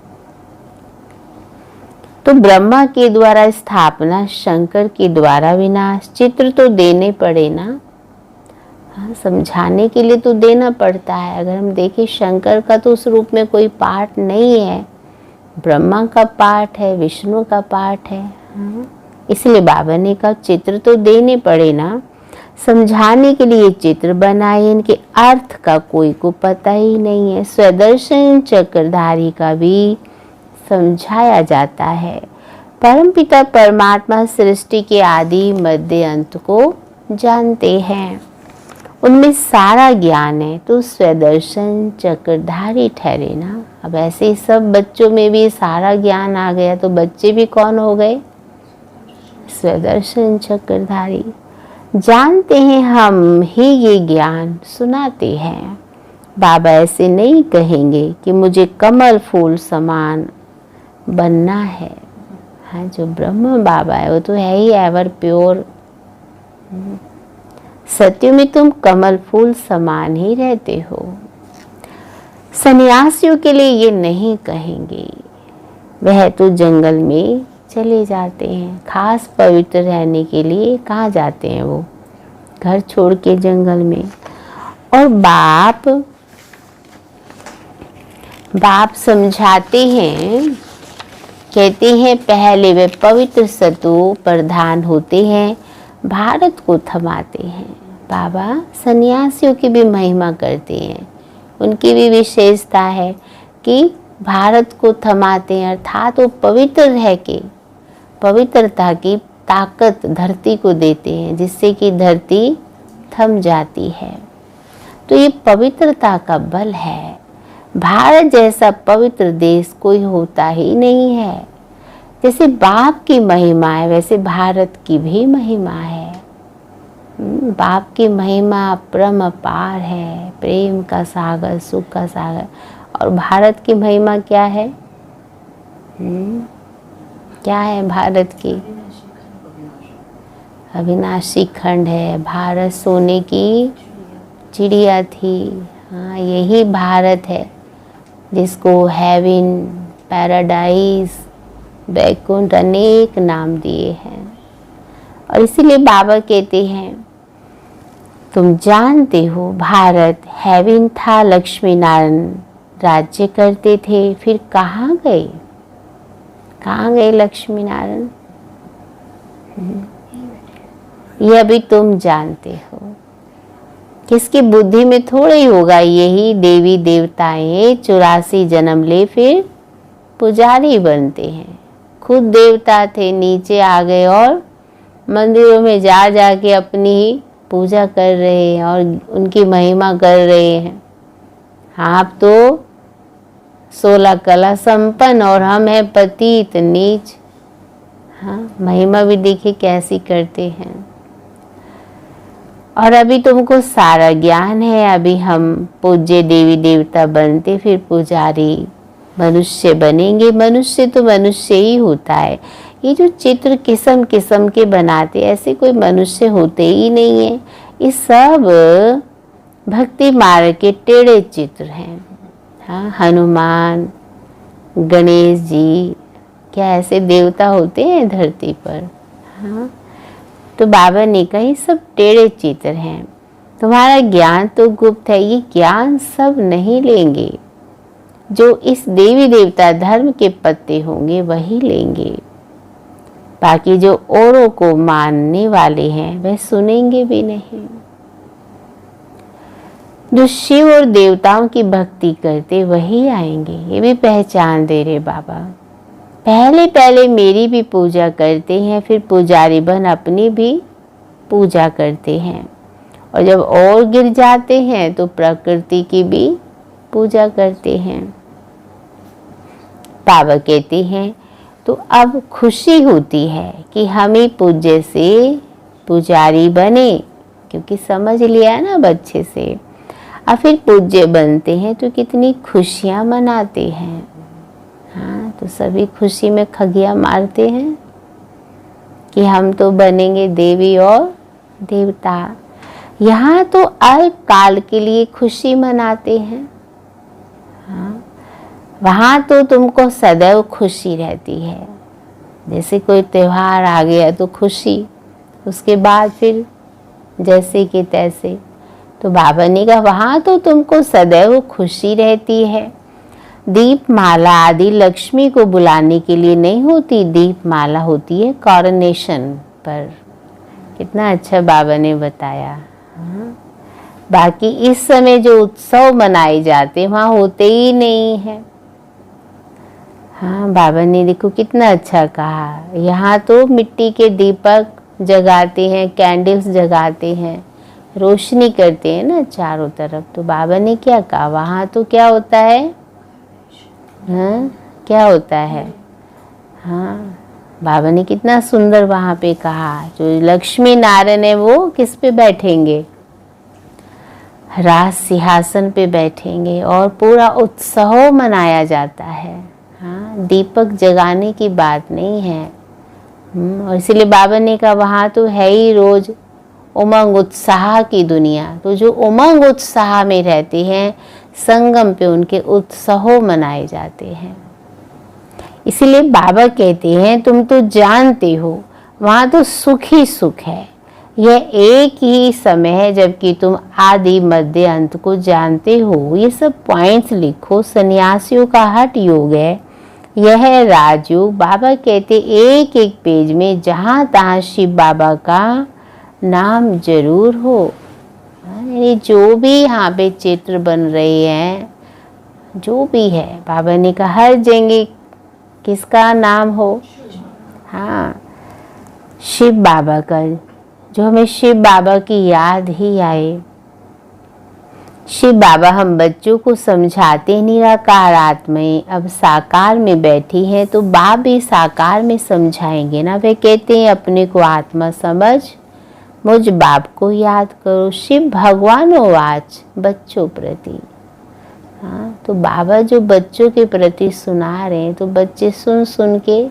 तो ब्रह्मा के द्वारा स्थापना, शंकर के द्वारा विनाश। चित्र तो देने पड़े ना। हाँ, समझाने के लिए तो देना पड़ता है। अगर हम देखें शंकर का तो उस रूप में कोई पार्ट नहीं है, ब्रह्मा का पार्ट है, विष्णु का पार्ट है। हाँ, इसलिए बाबा ने कहा चित्र तो देने पड़े ना। समझाने के लिए चित्र बनाए, इनके अर्थ का कोई को पता ही नहीं है। स्वदर्शन चक्रधारी का भी समझाया जाता है। परमपिता परमात्मा सृष्टि के आदि मध्य अंत को जानते हैं। उनमें सारा ज्ञान है तो स्वदर्शन चक्रधारी ठहरे ना। अब ऐसे ही सब बच्चों में भी सारा ज्ञान आ गया तो बच्चे भी कौन हो गए? स्वदर्शन चक्रधारी। जानते हैं हम ही ये ज्ञान सुनाते हैं। बाबा ऐसे नहीं कहेंगे कि मुझे कमल फूल समान बनना है। हाँ, जो ब्रह्म बाबा है वो तो है ही एवर प्योर। सत्य में तुम कमल फूल समान ही रहते हो। सन्यासियों के लिए ये नहीं कहेंगे। वह तो जंगल में चले जाते हैं। खास पवित्र रहने के लिए कहाँ जाते हैं वो? घर छोड़ के जंगल में। और बाप समझाते हैं, कहते हैं पहले वे पवित्र सत्व प्रधान होते हैं, भारत को थमाते हैं। बाबा सन्यासियों की भी महिमा करते हैं। उनकी भी विशेषता है कि भारत को थमाते हैं, अर्थात वो पवित्र रह के पवित्रता की ताकत धरती को देते हैं, जिससे कि धरती थम जाती है। तो ये पवित्रता का बल है। भारत जैसा पवित्र देश कोई होता ही नहीं है। जैसे बाप की महिमा है वैसे भारत की भी महिमा है। बाप की महिमा परम अपार है, प्रेम का सागर, सुख का सागर। और भारत की महिमा क्या है? क्या है भारत की? अविनाशी खंड है। भारत सोने की चिड़िया थी। हाँ, यही भारत है जिसको हेवन, पैराडाइज, बैकुंठ अनेक नाम दिए हैं। और इसीलिए बाबा कहते हैं तुम जानते हो भारत हेवन था, लक्ष्मी नारायण राज्य करते थे। फिर कहाँ गए? कहाँ गए लक्ष्मी नारायण? ये अभी तुम जानते हो। किसकी बुद्धि में थोड़ा ही होगा। यही देवी देवताएं 84 जन्म ले फिर पुजारी बनते हैं। खुद देवता थे, नीचे आ गए और मंदिरों में जा के अपनी ही पूजा कर रहे हैं और उनकी महिमा कर रहे हैं। आप तो 16 कला संपन्न और हम हैं पतित नीच। हाँ, महिमा भी देखिए कैसी करते हैं। और अभी तुमको सारा ज्ञान है। अभी हम पूज्य देवी देवता बनते फिर पुजारी मनुष्य बनेंगे। मनुष्य तो मनुष्य ही होता है। ये जो चित्र किस्म किस्म के बनाते, ऐसे कोई मनुष्य होते ही नहीं है। ये सब भक्ति मार्ग के टेढ़े चित्र हैं। हाँ, हनुमान, गणेश जी, क्या ऐसे देवता होते हैं धरती पर? हाँ, तो बाबा ने कहा ये सब टेढ़े चित्र हैं। तुम्हारा ज्ञान तो गुप्त है, ये ज्ञान सब नहीं लेंगे। जो इस देवी देवता धर्म के पत्ते होंगे वही लेंगे। बाकी जो औरों को मानने वाले हैं वह सुनेंगे भी नहीं। जो शिव और देवताओं की भक्ति करते वही आएंगे। ये भी पहचान दे रहे बाबा। पहले पहले मेरी भी पूजा करते हैं, फिर पुजारी बन अपनी भी पूजा करते हैं, और जब और गिर जाते हैं तो प्रकृति की भी पूजा करते हैं। बाबा कहते हैं तो अब खुशी होती है कि हम ही पूज्य से पुजारी बने, क्योंकि समझ लिया ना बच्चे से। और फिर पूज्य बनते हैं तो कितनी खुशियाँ मनाते हैं। हाँ, तो सभी खुशी में खगियाँ मारते हैं कि हम तो बनेंगे देवी और देवता। यहाँ तो अल्प काल के लिए खुशी मनाते हैं। हाँ, वहाँ तो तुमको सदैव खुशी रहती है। जैसे कोई त्योहार आ गया तो खुशी, उसके बाद फिर जैसे कि तैसे। तो बाबा ने कहा वहाँ तो तुमको सदैव खुशी रहती है। दीपमाला आदि लक्ष्मी को बुलाने के लिए नहीं होती, दीपमाला होती है कॉरोनेशन पर। कितना अच्छा बाबा ने बताया। हाँ? बाकी इस समय जो उत्सव मनाए जाते वहाँ होते ही नहीं है। हाँ, बाबा ने देखो कितना अच्छा कहा। यहाँ तो मिट्टी के दीपक जगाते हैं, कैंडल्स जगाते हैं, रोशनी करते हैं ना चारों तरफ। तो बाबा ने क्या कहा, वहाँ तो क्या होता है? हाँ, क्या होता है? हाँ, बाबा ने कितना सुंदर वहाँ पे कहा। जो लक्ष्मी नारायण है वो किस पे बैठेंगे? राज सिंहासन पे बैठेंगे, और पूरा उत्सव मनाया जाता है। हाँ, दीपक जगाने की बात नहीं है। और इसीलिए बाबा ने कहा वहाँ तो है ही रोज उमंग उत्साह की दुनिया। तो जो उमंग उत्साह में रहते हैं, संगम पे उनके उत्सव मनाए जाते हैं। इसीलिए बाबा कहते हैं तुम तो जानते हो वहाँ तो सुख ही सुख है। यह एक ही समय है जबकि तुम आदि मध्य अंत को जानते हो। ये सब पॉइंट्स लिखो। सन्यासियों का हठ योग है, यह है राजयोग। बाबा कहते एक एक पेज में जहाँ तहाँ शिव बाबा का नाम जरूर हो। यानी जो भी यहाँ पे चित्र बन रहे हैं, जो भी है, बाबा ने कहा हर जगह किसका नाम हो? हाँ, शिव बाबा का। जो हमें शिव बाबा की याद ही आए। शिव बाबा हम बच्चों को समझाते निराकार आत्माएं अब साकार में बैठी हैं, तो बाप भी साकार में समझाएंगे ना। वे कहते हैं अपने को आत्मा समझ, मुझ बाप को याद करो। शिव भगवान वाच बच्चों प्रति। हाँ, तो बाबा जो बच्चों के प्रति सुना रहे हैं, तो बच्चे सुन सुन के,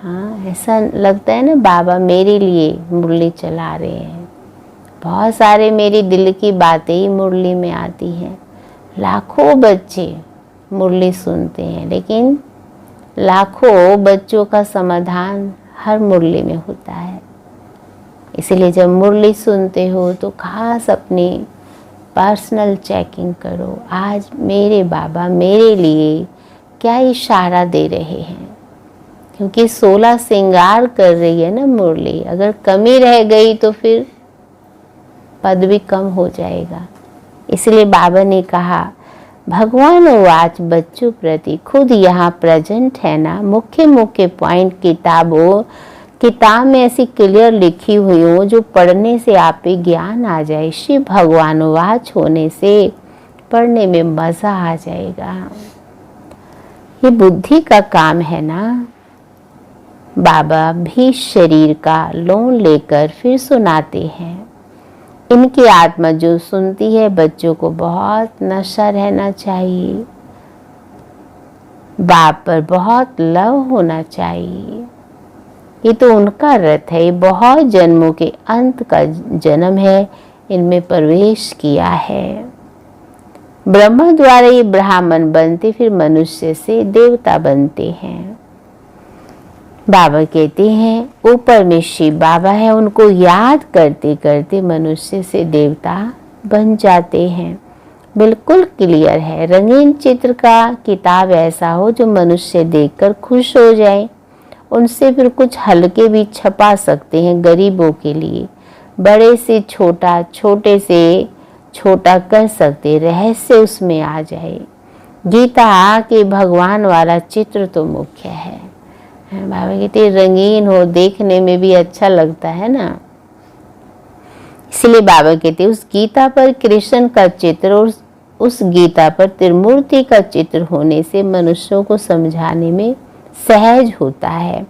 हाँ, ऐसा लगता है ना बाबा मेरे लिए मुरली चला रहे हैं। बहुत सारे मेरी दिल की बातें ही मुरली में आती हैं। लाखों बच्चे मुरली सुनते हैं, लेकिन लाखों बच्चों का समाधान हर मुरली में होता है। इसलिए जब मुरली सुनते हो तो खास अपनी पर्सनल चेकिंग करो। आज मेरे बाबा मेरे लिए क्या इशारा दे रहे हैं, क्योंकि 16 श्रृंगार कर रही है ना मुरली। अगर कमी रह गई तो फिर पद भी कम हो जाएगा। इसलिए बाबा ने कहा भगवान वाच बच्चों प्रति। खुद यहाँ प्रेजेंट है ना। मुख्य मुख्य पॉइंट किताब में ऐसी क्लियर लिखी हुई हो जो पढ़ने से आप पे ज्ञान आ जाए। शिव भगवान वाच होने से पढ़ने में मजा आ जाएगा। ये बुद्धि का काम है ना। बाबा भी शरीर का लोन लेकर फिर सुनाते हैं। इनकी आत्मा जो सुनती है, बच्चों को बहुत नशा रहना चाहिए। बाप पर बहुत लव होना चाहिए। ये तो उनका रथ है, ये बहुत जन्मों के अंत का जन्म है, इनमें प्रवेश किया है। ब्रह्मा द्वारा ये ब्राह्मण बनते, फिर मनुष्य से देवता बनते हैं। बाबा कहते हैं ऊपर में शिव बाबा है, उनको याद करते करते मनुष्य से देवता बन जाते हैं। बिल्कुल क्लियर है। रंगीन चित्र का किताब ऐसा हो जो मनुष्य देखकर खुश हो जाए। उनसे फिर कुछ हल्के भी छपा सकते हैं गरीबों के लिए। बड़े से छोटा, छोटे से छोटा कर सकते, रहस्य उसमें आ जाए। गीता के भगवान वाला चित्र तो मुख्य है। बाबा कहते रंगीन हो, देखने में भी अच्छा लगता है ना। इसलिए बाबा कहते उस गीता पर कृष्ण का चित्र और उस गीता पर त्रिमूर्ति का चित्र होने से मनुष्यों को समझाने में सहज होता है।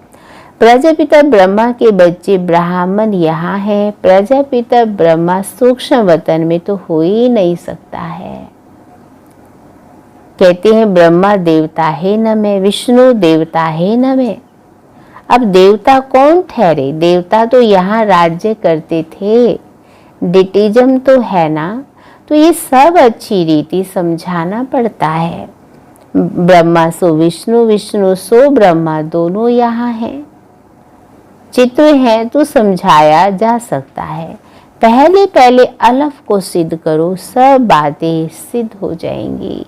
प्रजापिता ब्रह्मा के बच्चे ब्राह्मण यहाँ है। प्रजापिता ब्रह्मा सूक्ष्म वतन में तो हो ही नहीं सकता है। कहते हैं ब्रह्मा देवता है न मैं, विष्णु देवता है न मैं। अब देवता कौन ठहरे? देवता तो यहाँ राज्य करते थे, डिटिज्म तो है ना। तो ये सब अच्छी रीति समझाना पड़ता है। ब्रह्मा सो विष्णु, विष्णु सो ब्रह्मा, दोनों यहाँ हैं। चित्र है तो समझाया जा सकता है। पहले पहले अलफ को सिद्ध करो, सब बातें सिद्ध हो जाएंगी।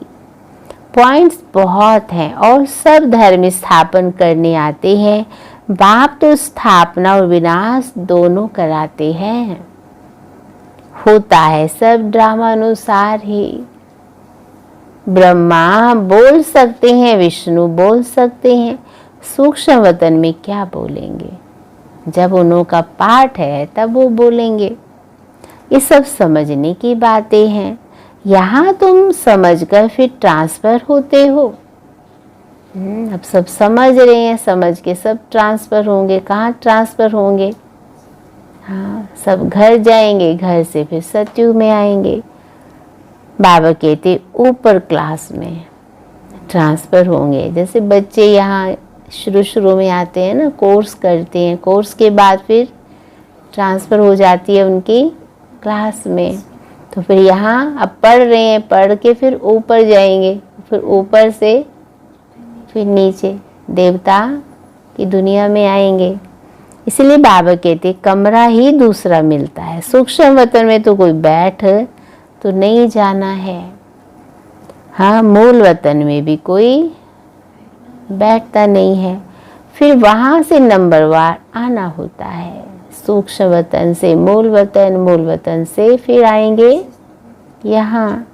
पॉइंट्स बहुत हैं और सब धर्म स्थापन करने आते हैं। बाप तो स्थापना और विनाश दोनों कराते हैं। होता है सब ड्रामा अनुसार ही। ब्रह्मा बोल सकते हैं, विष्णु बोल सकते हैं, सूक्ष्म वतन में क्या बोलेंगे? जब उन्हों का पाठ है तब वो बोलेंगे। ये सब समझने की बातें हैं। यहाँ तुम समझकर फिर ट्रांसफर होते हो। अब सब समझ रहे हैं, समझ के सब ट्रांसफर होंगे। कहाँ ट्रांसफर होंगे? हाँ, सब घर जाएंगे, घर से फिर सत्युग में आएंगे। बाबा कहते ऊपर क्लास में ट्रांसफर होंगे। जैसे बच्चे यहाँ शुरू में आते हैं ना, कोर्स करते हैं, कोर्स के बाद फिर ट्रांसफ़र हो जाती है उनकी क्लास में। तो फिर यहाँ अब पढ़ रहे हैं, पढ़ के फिर ऊपर जाएंगे, फिर ऊपर से फिर नीचे देवता की दुनिया में आएंगे। इसलिए बाबा कहते कमरा ही दूसरा मिलता है। सूक्ष्म वतन में तो कोई बैठ तो नहीं जाना है। हाँ, मूल वतन में भी कोई बैठता नहीं है। फिर वहाँ से नंबरवार आना होता है। सूक्ष्म वतन से मूल वतन, मूल वतन से फिर आएंगे यहाँ।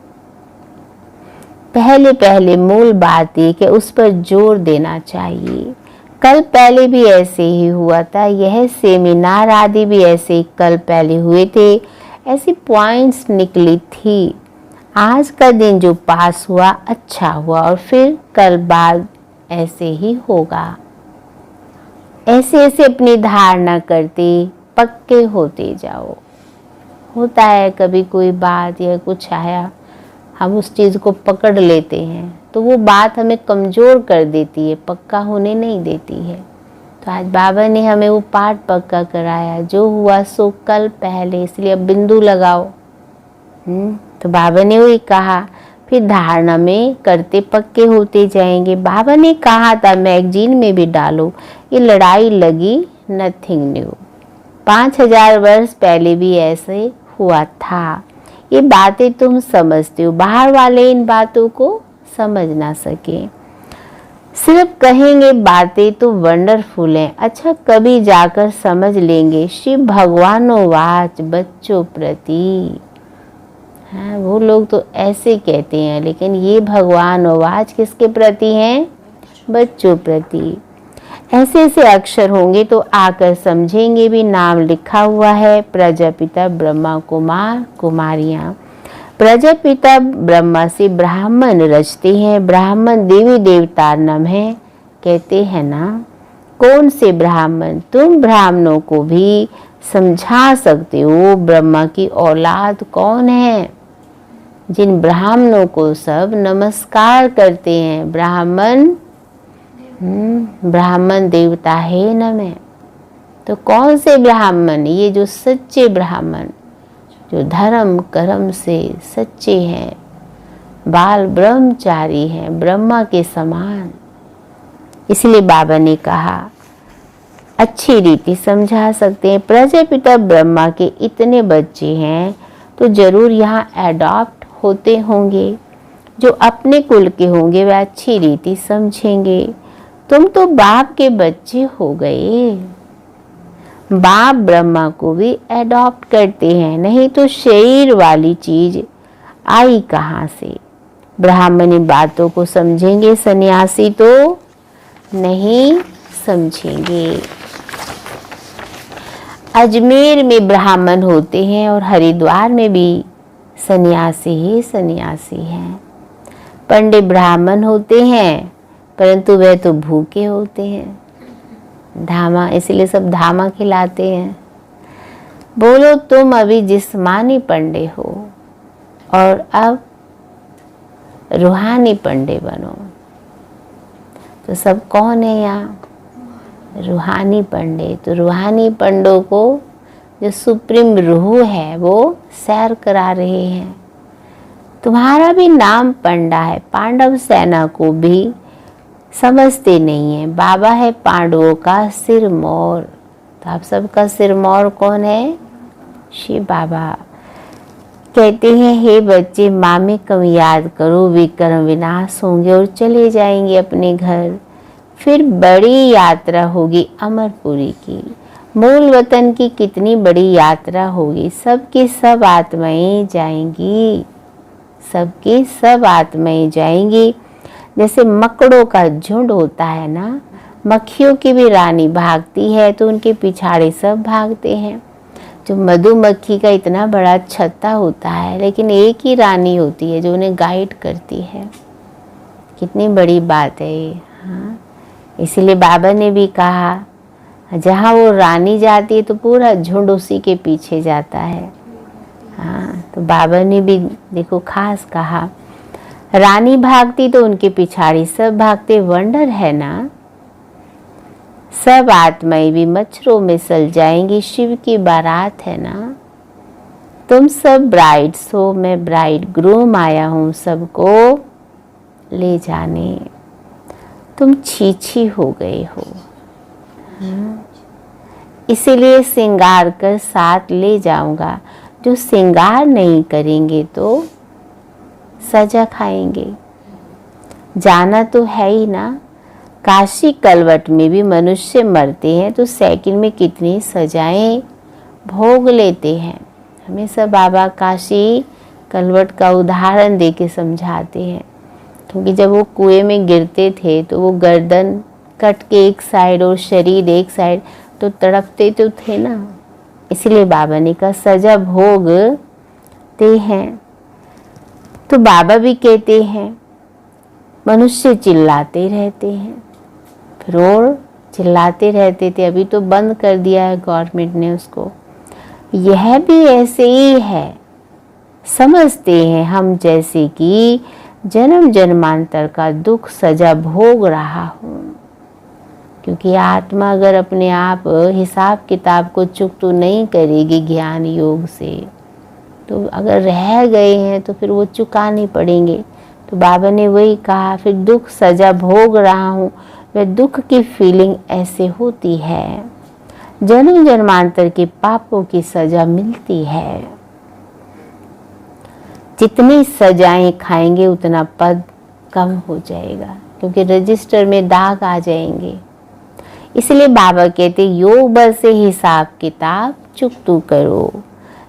पहले पहले मूल बात ये कि उस पर जोर देना चाहिए। कल पहले भी ऐसे ही हुआ था। यह सेमिनार आदि भी ऐसे कल पहले हुए थे, ऐसी पॉइंट्स निकली थी। आज का दिन जो पास हुआ अच्छा हुआ और फिर कल बाद ऐसे ही होगा। ऐसे ऐसे अपनी धारणा करते पक्के होते जाओ। होता है कभी कोई बात या कुछ आया, हम उस चीज़ को पकड़ लेते हैं तो वो बात हमें कमज़ोर कर देती है, पक्का होने नहीं देती है। तो आज बाबा ने हमें वो पाठ पक्का कराया, जो हुआ सो कल पहले, इसलिए अब बिंदु लगाओ। तो बाबा ने वही कहा, फिर धारणा में करते पक्के होते जाएंगे। बाबा ने कहा था मैगजीन में भी डालो, ये लड़ाई लगी नथिंग न्यू। 5000 वर्ष पहले भी ऐसे हुआ था। ये बातें तुम समझते हो, बाहर वाले इन बातों को समझ ना सके। सिर्फ कहेंगे बातें तो वंडरफुल हैं, अच्छा कभी जाकर समझ लेंगे। शिव भगवानो वाच बच्चों प्रति। हाँ, वो लोग तो ऐसे कहते हैं, लेकिन ये भगवान आवाज किसके प्रति हैं? बच्चों प्रति। ऐसे ऐसे अक्षर होंगे तो आकर समझेंगे भी। नाम लिखा हुआ है प्रजापिता ब्रह्मा कुमार कुमारियां। प्रजापिता ब्रह्मा से ब्राह्मण रचते हैं। ब्राह्मण देवी देवता नाम है, कहते हैं ना। कौन से ब्राह्मण? तुम ब्राह्मणों को भी समझा सकते हो ब्रह्मा की औलाद कौन है। जिन ब्राह्मणों को सब नमस्कार करते हैं, ब्राह्मण ब्राह्मण देवता है ना मैं। तो कौन से ब्राह्मण? ये जो सच्चे ब्राह्मण, जो धर्म कर्म से सच्चे हैं, बाल ब्रह्मचारी हैं, ब्रह्मा के समान। इसलिए बाबा ने कहा, अच्छी रीति समझा सकते हैं। प्रजापिता ब्रह्मा के इतने बच्चे हैं तो जरूर यहाँ एडॉप्ट होते होंगे। जो अपने कुल के होंगे वह अच्छी रीति समझेंगे। तुम तो बाप के बच्चे हो गए। बाप ब्रह्मा को भी एडॉप्ट करते हैं, नहीं तो शरीर वाली चीज आई कहाँ से? ब्राह्मणी बातों को समझेंगे, सन्यासी तो नहीं समझेंगे। अजमेर में ब्राह्मण होते हैं और हरिद्वार में भी सन्यासी ही सन्यासी हैं। पंडित ब्राह्मण होते हैं परंतु वे तो भूखे होते हैं। धामा, इसलिए सब धामा खिलाते हैं। बोलो तुम अभी जिस्मानी पंडे हो और अब रूहानी पंडे बनो। तो सब कौन है यहाँ? रूहानी पंडे। तो रूहानी पंडों को जो सुप्रीम रूह है वो सैर करा रहे हैं। तुम्हारा भी नाम पंडा है। पांडव सेना को भी समझते नहीं है। बाबा है पांडवों का सिरमौर। तो आप सबका सिरमौर कौन है? शिव बाबा। कहते हैं, हे बच्चे, माँ में कम याद करो, विक्रम विनाश होंगे और चले जाएंगे अपने घर। फिर बड़ी यात्रा होगी अमरपुरी की। मूल वतन की कितनी बड़ी यात्रा होगी। सबकी सब आत्माएं जाएंगी, सबकी सब आत्माएं जाएंगी। जैसे मकड़ों का झुंड होता है ना, मक्खियों की भी रानी भागती है तो उनके पिछाड़े सब भागते हैं। जो मधुमक्खी का इतना बड़ा छत्ता होता है लेकिन एक ही रानी होती है जो उन्हें गाइड करती है। कितनी बड़ी बात है ये। हाँ, इसीलिए बाबा ने भी कहा, जहाँ वो रानी जाती है तो पूरा झुंड उसी के पीछे जाता है। हाँ, तो बाबा ने भी देखो खास कहा, रानी भागती तो उनके पिछाड़ी सब भागते। वंडर है ना। सब आत्माएं भी मच्छरों में सल जाएंगी। शिव की बारात है ना। तुम सब ब्राइड्स हो, मैं ब्राइड ग्रूम आया हूँ सबको ले जाने। तुम छीछी हो गए हो। इसीलिए श्रृंगार कर साथ ले जाऊंगा। जो श्रृंगार नहीं करेंगे तो सजा खाएंगे। जाना तो है ही ना। काशी कलवट में भी मनुष्य मरते हैं तो सेकंड में कितनी सजाएं भोग लेते हैं। हमेशा बाबा काशी कलवट का उदाहरण दे के समझाते हैं। क्योंकि जब वो कुएं में गिरते थे तो वो गर्दन कट के एक साइड और शरीर एक साइड, तो तड़पते तो थे ना। इसलिए बाबा ने कहा सजा भोगते हैं। तो बाबा भी कहते हैं मनुष्य चिल्लाते रहते हैं, फिर और चिल्लाते रहते थे। अभी तो बंद कर दिया है गवर्नमेंट ने उसको। यह भी ऐसे ही है। समझते हैं हम जैसे कि जन्म जन्मांतर का दुख सजा भोग रहा हूँ। क्योंकि आत्मा अगर अपने आप हिसाब किताब को चुकता नहीं करेगी ज्ञान योग से, तो अगर रह गए हैं तो फिर वो चुकाने पड़ेंगे। तो बाबा ने वही कहा, फिर दुख सजा भोग रहा हूँ। वह दुख की फीलिंग ऐसे होती है। जन्म जन्मांतर के पापों की सजा मिलती है। जितनी सजाएं खाएंगे उतना पद कम हो जाएगा, क्योंकि रजिस्टर में दाग आ जाएंगे। इसलिए बाबा कहते योग बल से हिसाब किताब चुकतू करो,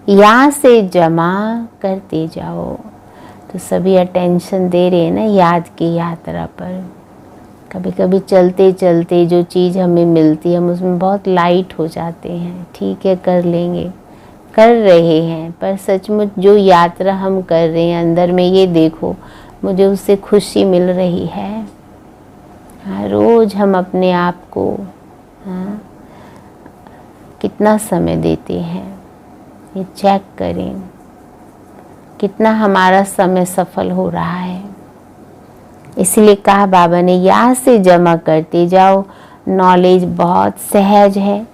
यहाँ से जमा करते जाओ। तो सभी अटेंशन दे रहे हैं ना याद की यात्रा पर। कभी कभी चलते चलते जो चीज़ हमें मिलती है हम उसमें बहुत लाइट हो जाते हैं। ठीक है, कर लेंगे, कर रहे हैं, पर सचमुच जो यात्रा हम कर रहे हैं अंदर में ये देखो मुझे उससे खुशी मिल रही है। हाँ, रोज़ हम अपने आप को कितना समय देते हैं ये चेक करें। कितना हमारा समय सफल हो रहा है। इसलिए कहा बाबा ने, यहाँ से जमा करते जाओ, नॉलेज बहुत सहज है।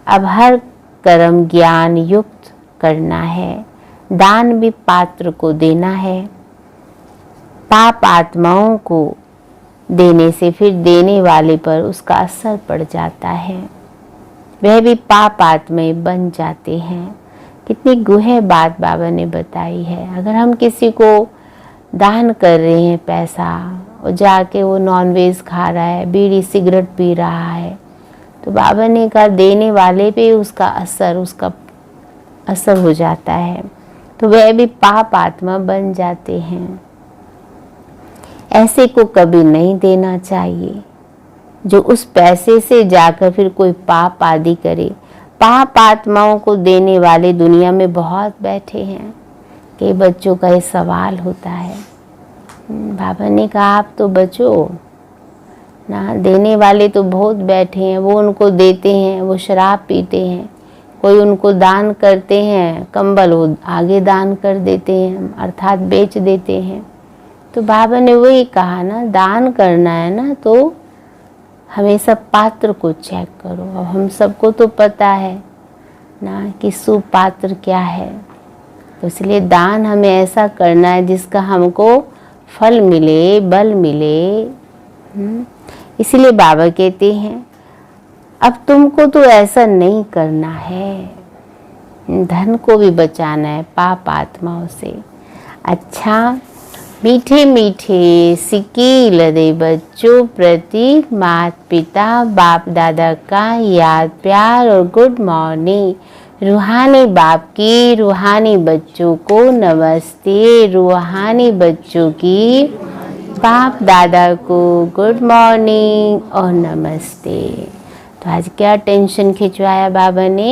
अब हर कर्म ज्ञान युक्त करना है, दान भी पात्र को देना है। पाप आत्माओं को देने से फिर देने वाले पर उसका असर पड़ जाता है, वह भी पाप आत्माएं बन जाते हैं। कितनी गूढ़ बात बाबा ने बताई है। अगर हम किसी को दान कर रहे हैं पैसा, और जाके वो नॉनवेज खा रहा है, बीड़ी सिगरेट पी रहा है, तो बाबा ने कहा देने वाले पे उसका असर हो जाता है, तो वह भी पाप आत्मा बन जाते हैं। ऐसे को कभी नहीं देना चाहिए जो उस पैसे से जाकर फिर कोई पाप आदि करे। पाप आत्माओं को देने वाले दुनिया में बहुत बैठे हैं। कई बच्चों का ये सवाल होता है, बाबा ने कहा आप तो बचो ना, देने वाले तो बहुत बैठे हैं, वो उनको देते हैं, वो शराब पीते हैं, कोई उनको दान करते हैं, कंबल वो आगे दान कर देते हैं, अर्थात बेच देते हैं। तो बाबा ने वही कहा ना, दान करना है ना तो हमेशा पात्र को चेक करो। अब हम सबको तो पता है ना कि सुपात्र क्या है, तो इसलिए दान हमें ऐसा करना है जिसका हमको फल मिले, बल मिले। इसलिए बाबा कहते हैं अब तुमको तो ऐसा नहीं करना है, धन को भी बचाना है पाप आत्माओं से। अच्छा, मीठे मीठे सिकील दे बच्चों प्रति माता पिता बाप दादा का याद प्यार और गुड मॉर्निंग। रूहानी बाप की रूहानी बच्चों को नमस्ते, रूहानी बच्चों की बाप दादा को गुड मॉर्निंग और नमस्ते। तो आज क्या टेंशन खिंचवाया बाबा ने?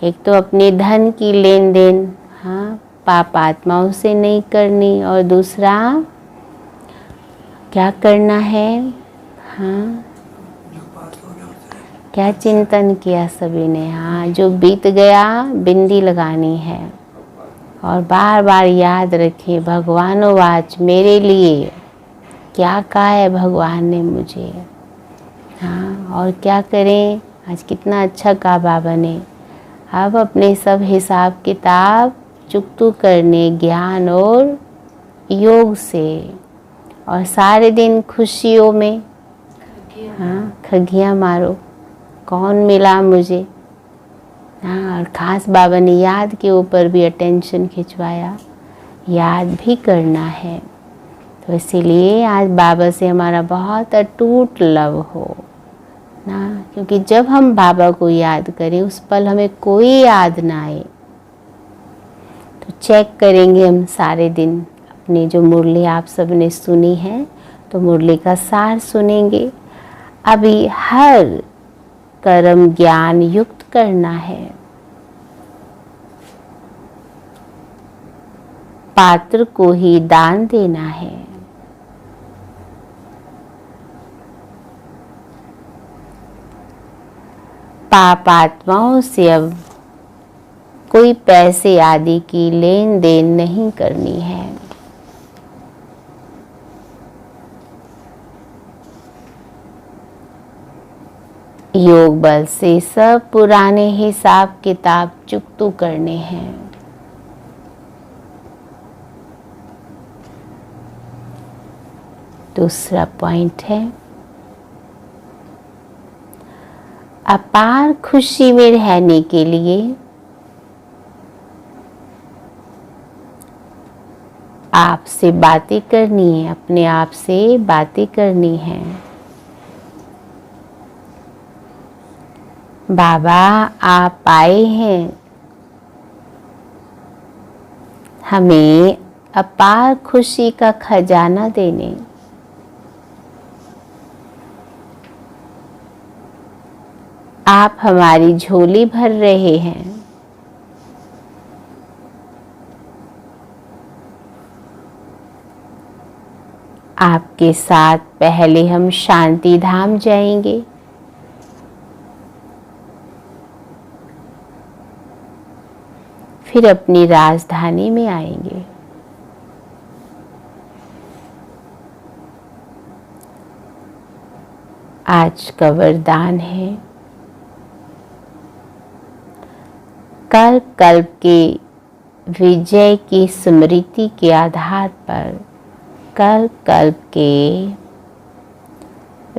एक तो अपने धन की लेन देन, हाँ, पाप आत्माओं से नहीं करनी, और दूसरा क्या करना है, हाँ, क्या चिंतन किया सभी ने? हाँ, जो बीत गया बिंदी लगानी है, और बार बार याद रखें भगवानोवाच, मेरे लिए क्या कहा है भगवान ने मुझे, हाँ, और क्या करें। आज कितना अच्छा कहा बाबा ने। अब अपने सब हिसाब किताब चुकतू करने ज्ञान और योग से, और सारे दिन खुशियों में, हाँ, खगियाँ मारो, कौन मिला मुझे, हाँ। और ख़ास बाबा ने याद के ऊपर भी अटेंशन खिंचवाया, याद भी करना है। तो इसीलिए आज बाबा से हमारा बहुत अटूट लव हो ना, क्योंकि जब हम बाबा को याद करें उस पल हमें कोई याद ना आए। तो चेक करेंगे हम सारे दिन अपनी जो मुरली आप सब ने सुनी है, तो मुरली का सार सुनेंगे। अभी हर कर्म ज्ञान युक्त करना है, पात्र को ही दान देना है, पाप आत्माओं से अब कोई पैसे आदि की लेन देन नहीं करनी है। योग बल से सब पुराने हिसाब किताब चुकतू करने हैं। दूसरा पॉइंट है, अपार खुशी में रहने के लिए आपसे बातें करनी है, अपने आप से बातें करनी है। बाबा आप आए हैं हमें अपार खुशी का खजाना देने। आप हमारी झोली भर रहे हैं। आपके साथ पहले हम शांति धाम जाएंगे, फिर अपनी राजधानी में आएंगे। आज का वरदान है, कल्प कल्प के विजय की स्मृति के आधार पर, कल्प कल्प के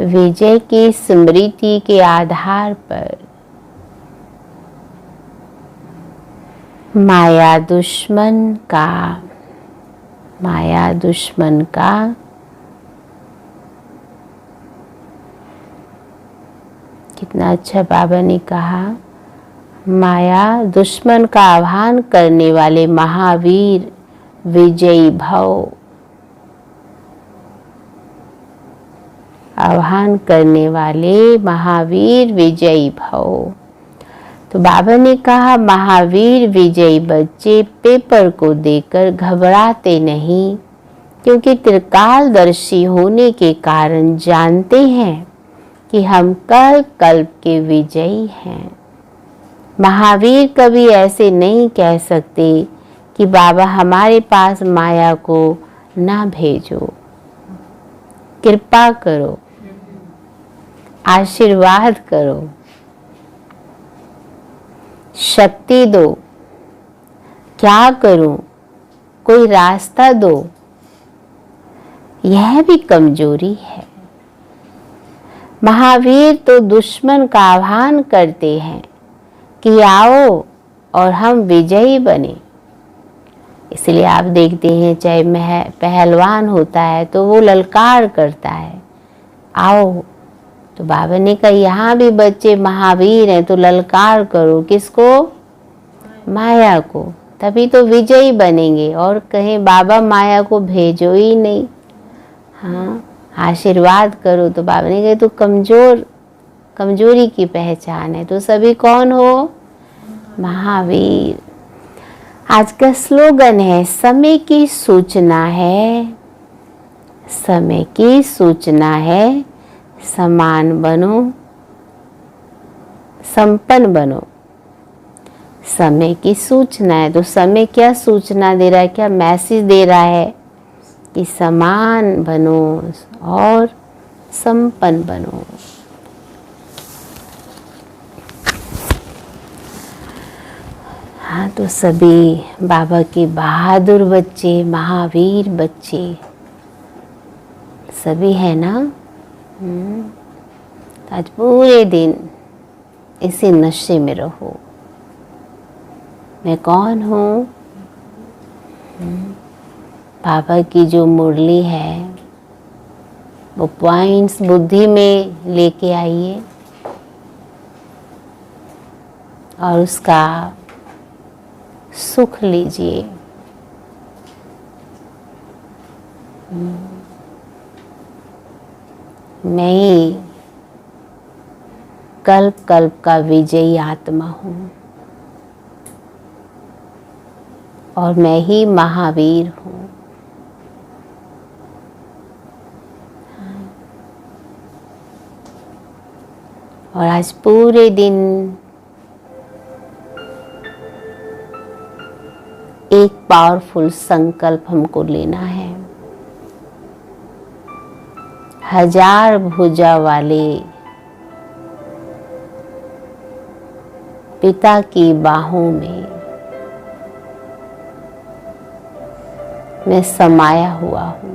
विजय की स्मृति के आधार पर माया दुश्मन का कितना अच्छा बाबा ने कहा, माया दुश्मन का आह्वान करने वाले महावीर विजयी भव, आह्वान करने वाले महावीर विजयी भव। तो बाबा ने कहा, महावीर विजयी बच्चे पेपर को देखकर घबराते नहीं, क्योंकि त्रिकालदर्शी होने के कारण जानते हैं कि हम कल्प कल्प के विजयी हैं। महावीर कभी ऐसे नहीं कह सकते कि बाबा हमारे पास माया को ना भेजो, कृपा करो, आशीर्वाद करो, शक्ति दो, क्या करूं, कोई रास्ता दो। यह भी कमजोरी है। महावीर तो दुश्मन का आह्वान करते हैं कि आओ और हम विजयी बने। इसलिए आप देखते हैं, चाहे पहलवान होता है तो वो ललकार करता है, आओ। तो बाबा ने कहा, यहाँ भी बच्चे महावीर हैं तो ललकार करो, किसको? माया को, तभी तो विजयी बनेंगे। और कहें बाबा माया को भेजो ही नहीं, हाँ आशीर्वाद करो, तो बाबा ने कहा तो कमजोरी की पहचान है। तो सभी कौन हो? महावीर। आज का स्लोगन है, समय की सूचना है, समय की सूचना है, समान बनो, संपन्न बनो। समय की सूचना है, तो समय क्या सूचना दे रहा है, क्या मैसेज दे रहा है कि समान बनो और संपन्न बनो। हाँ, तो सभी बाबा के बहादुर बच्चे, महावीर बच्चे सभी है ना। आज पूरे दिन इसी नशे में रहो, मैं कौन हूँ। बाबा की जो मुरली है वो पॉइंट्स बुद्धि में लेके आइए और उसका सुख लीजिए। मैं ही कल्प कल्प का विजयी आत्मा हूँ और मैं ही महावीर हूँ। और आज पूरे दिन एक पावरफुल संकल्प हमको लेना है। 1000 भुजा वाले पिता की बाहों में मैं समाया हुआ हूँ।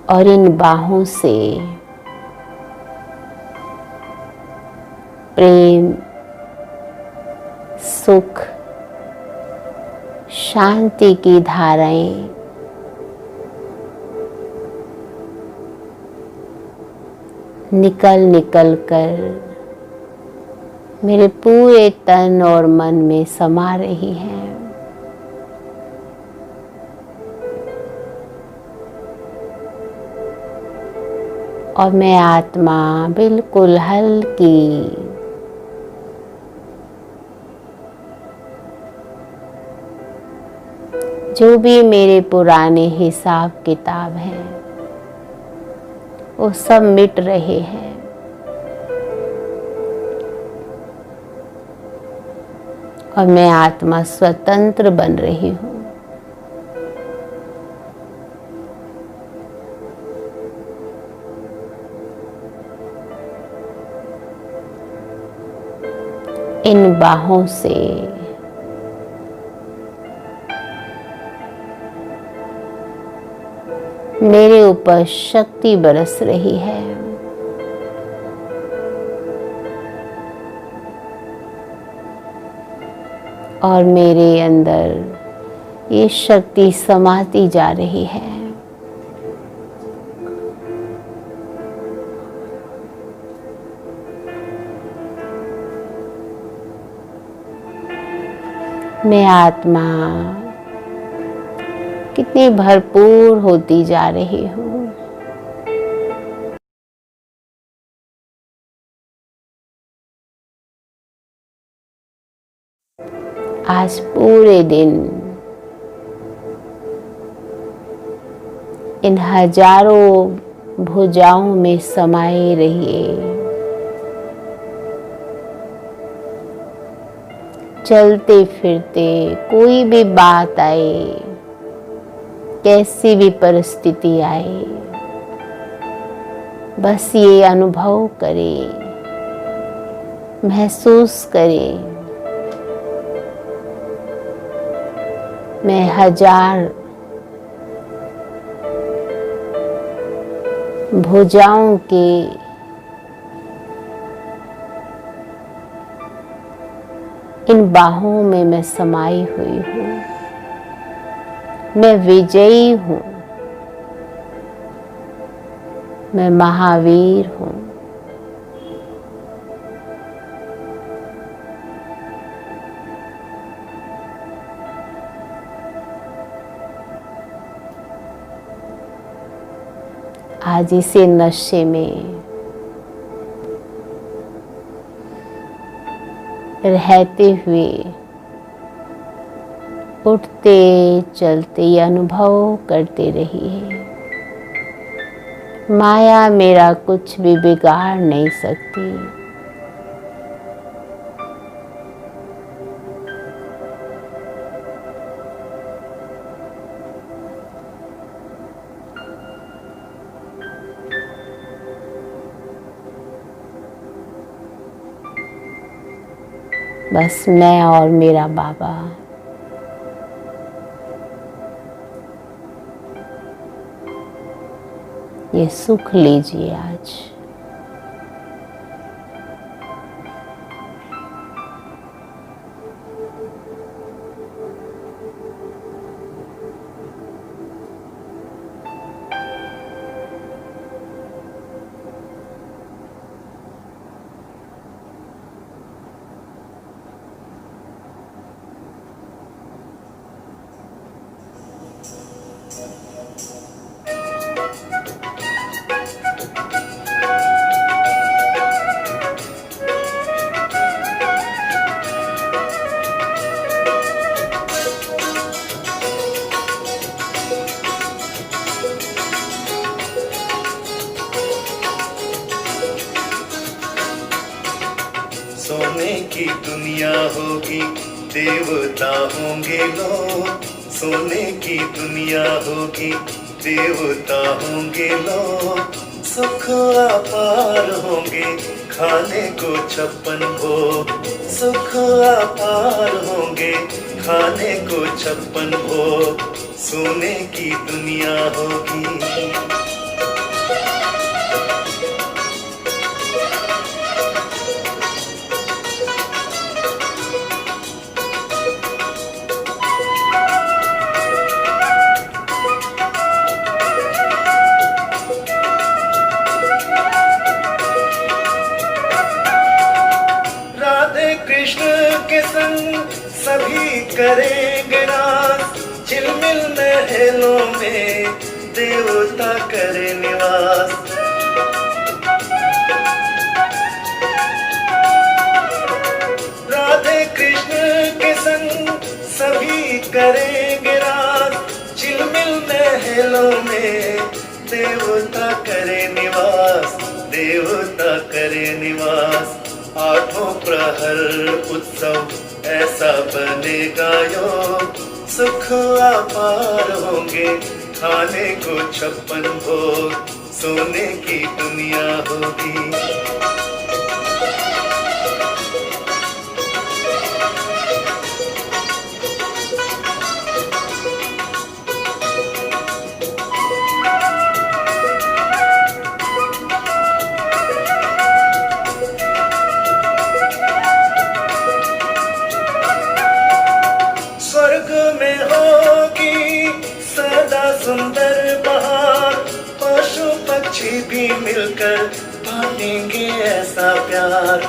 और इन बाहों से प्रेम, सुख, शांति की धाराएं निकल निकल कर मेरे पूरे तन और मन में समा रही हैं। और मैं आत्मा बिल्कुल हल्की, जो भी मेरे पुराने हिसाब किताब हैं वो सब मिट रहे हैं। और मैं आत्मा स्वतंत्र बन रही हूँ। इन बाहों से मेरे ऊपर शक्ति बरस रही है। और मेरे अंदर ये शक्ति समाती जा रही है। मैं आत्मा कितनी भरपूर होती जा रही हूँ। आज पूरे दिन इन हजारों भुजाओं में समाये रहिए। चलते फिरते कोई भी बात आए, कैसी भी परिस्थिति आए, बस ये अनुभव करें, महसूस करें, मैं हजार भुजाओं के इन बाहों में मैं समाई हुई हूँ। मैं विजयी हूँ, मैं महावीर हूँ। आज इसे नशे में रहते हुए उठते चलते ये अनुभव करते रहिए, माया मेरा कुछ भी बिगाड़ नहीं सकती। बस मैं और मेरा बाबा ये सुख लीजिए आज। सोने की दुनिया होगी, देवता होंगे लोग। सोने की दुनिया होगी, देवता होंगे लोग। सुख अपार होंगे, खाने को 56 भोग। सुख अपार होंगे, खाने को 56 भोग। सोने की दुनिया होगी। कृष्ण के संग सभी करेंगे नाच। झिलमिल महलों में देवता करे निवास। राधे कृष्ण के संग सभी करेंगे नाच। झिलमिल महलों में देवता करे निवास। देवता करे निवास। आठों प्रहर उत्सव ऐसा बनेगा योग, सुख अपार होंगे, खाने को 56 भोग, सोने की दुनिया होगी। स्वर्ग में होगी सदा सुंदर बहार, पशु पक्षी भी मिलकर बांटेंगे ऐसा प्यार।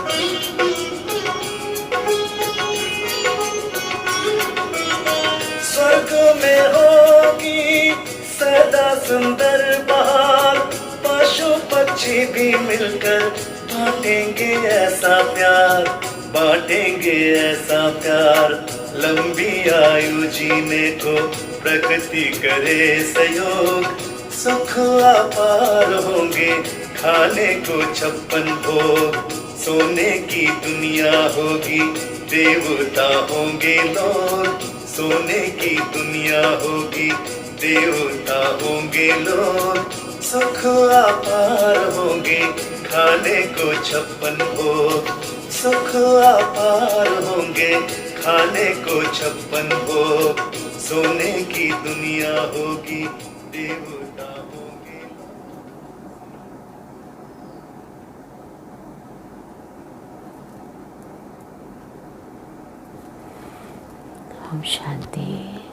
स्वर्ग में होगी सदा सुंदर बहार, पशु पक्षी भी मिलकर बांटेंगे ऐसा प्यार, बांटेंगे ऐसा प्यार। लंबी आयु जीने को प्रकृति करे सहयोग, सुख अपार होंगे, खाने को 56 भोग, सोने की दुनिया होगी, देवता होंगे लोग, सोने की दुनिया होगी, देवता होंगे लोग, सुख अपार होंगे, खाने को 56 भोग, सुख अपार होंगे, खाने को 56 भोग, सोने की दुनिया होगी, देवता होंगे। ओम शांति।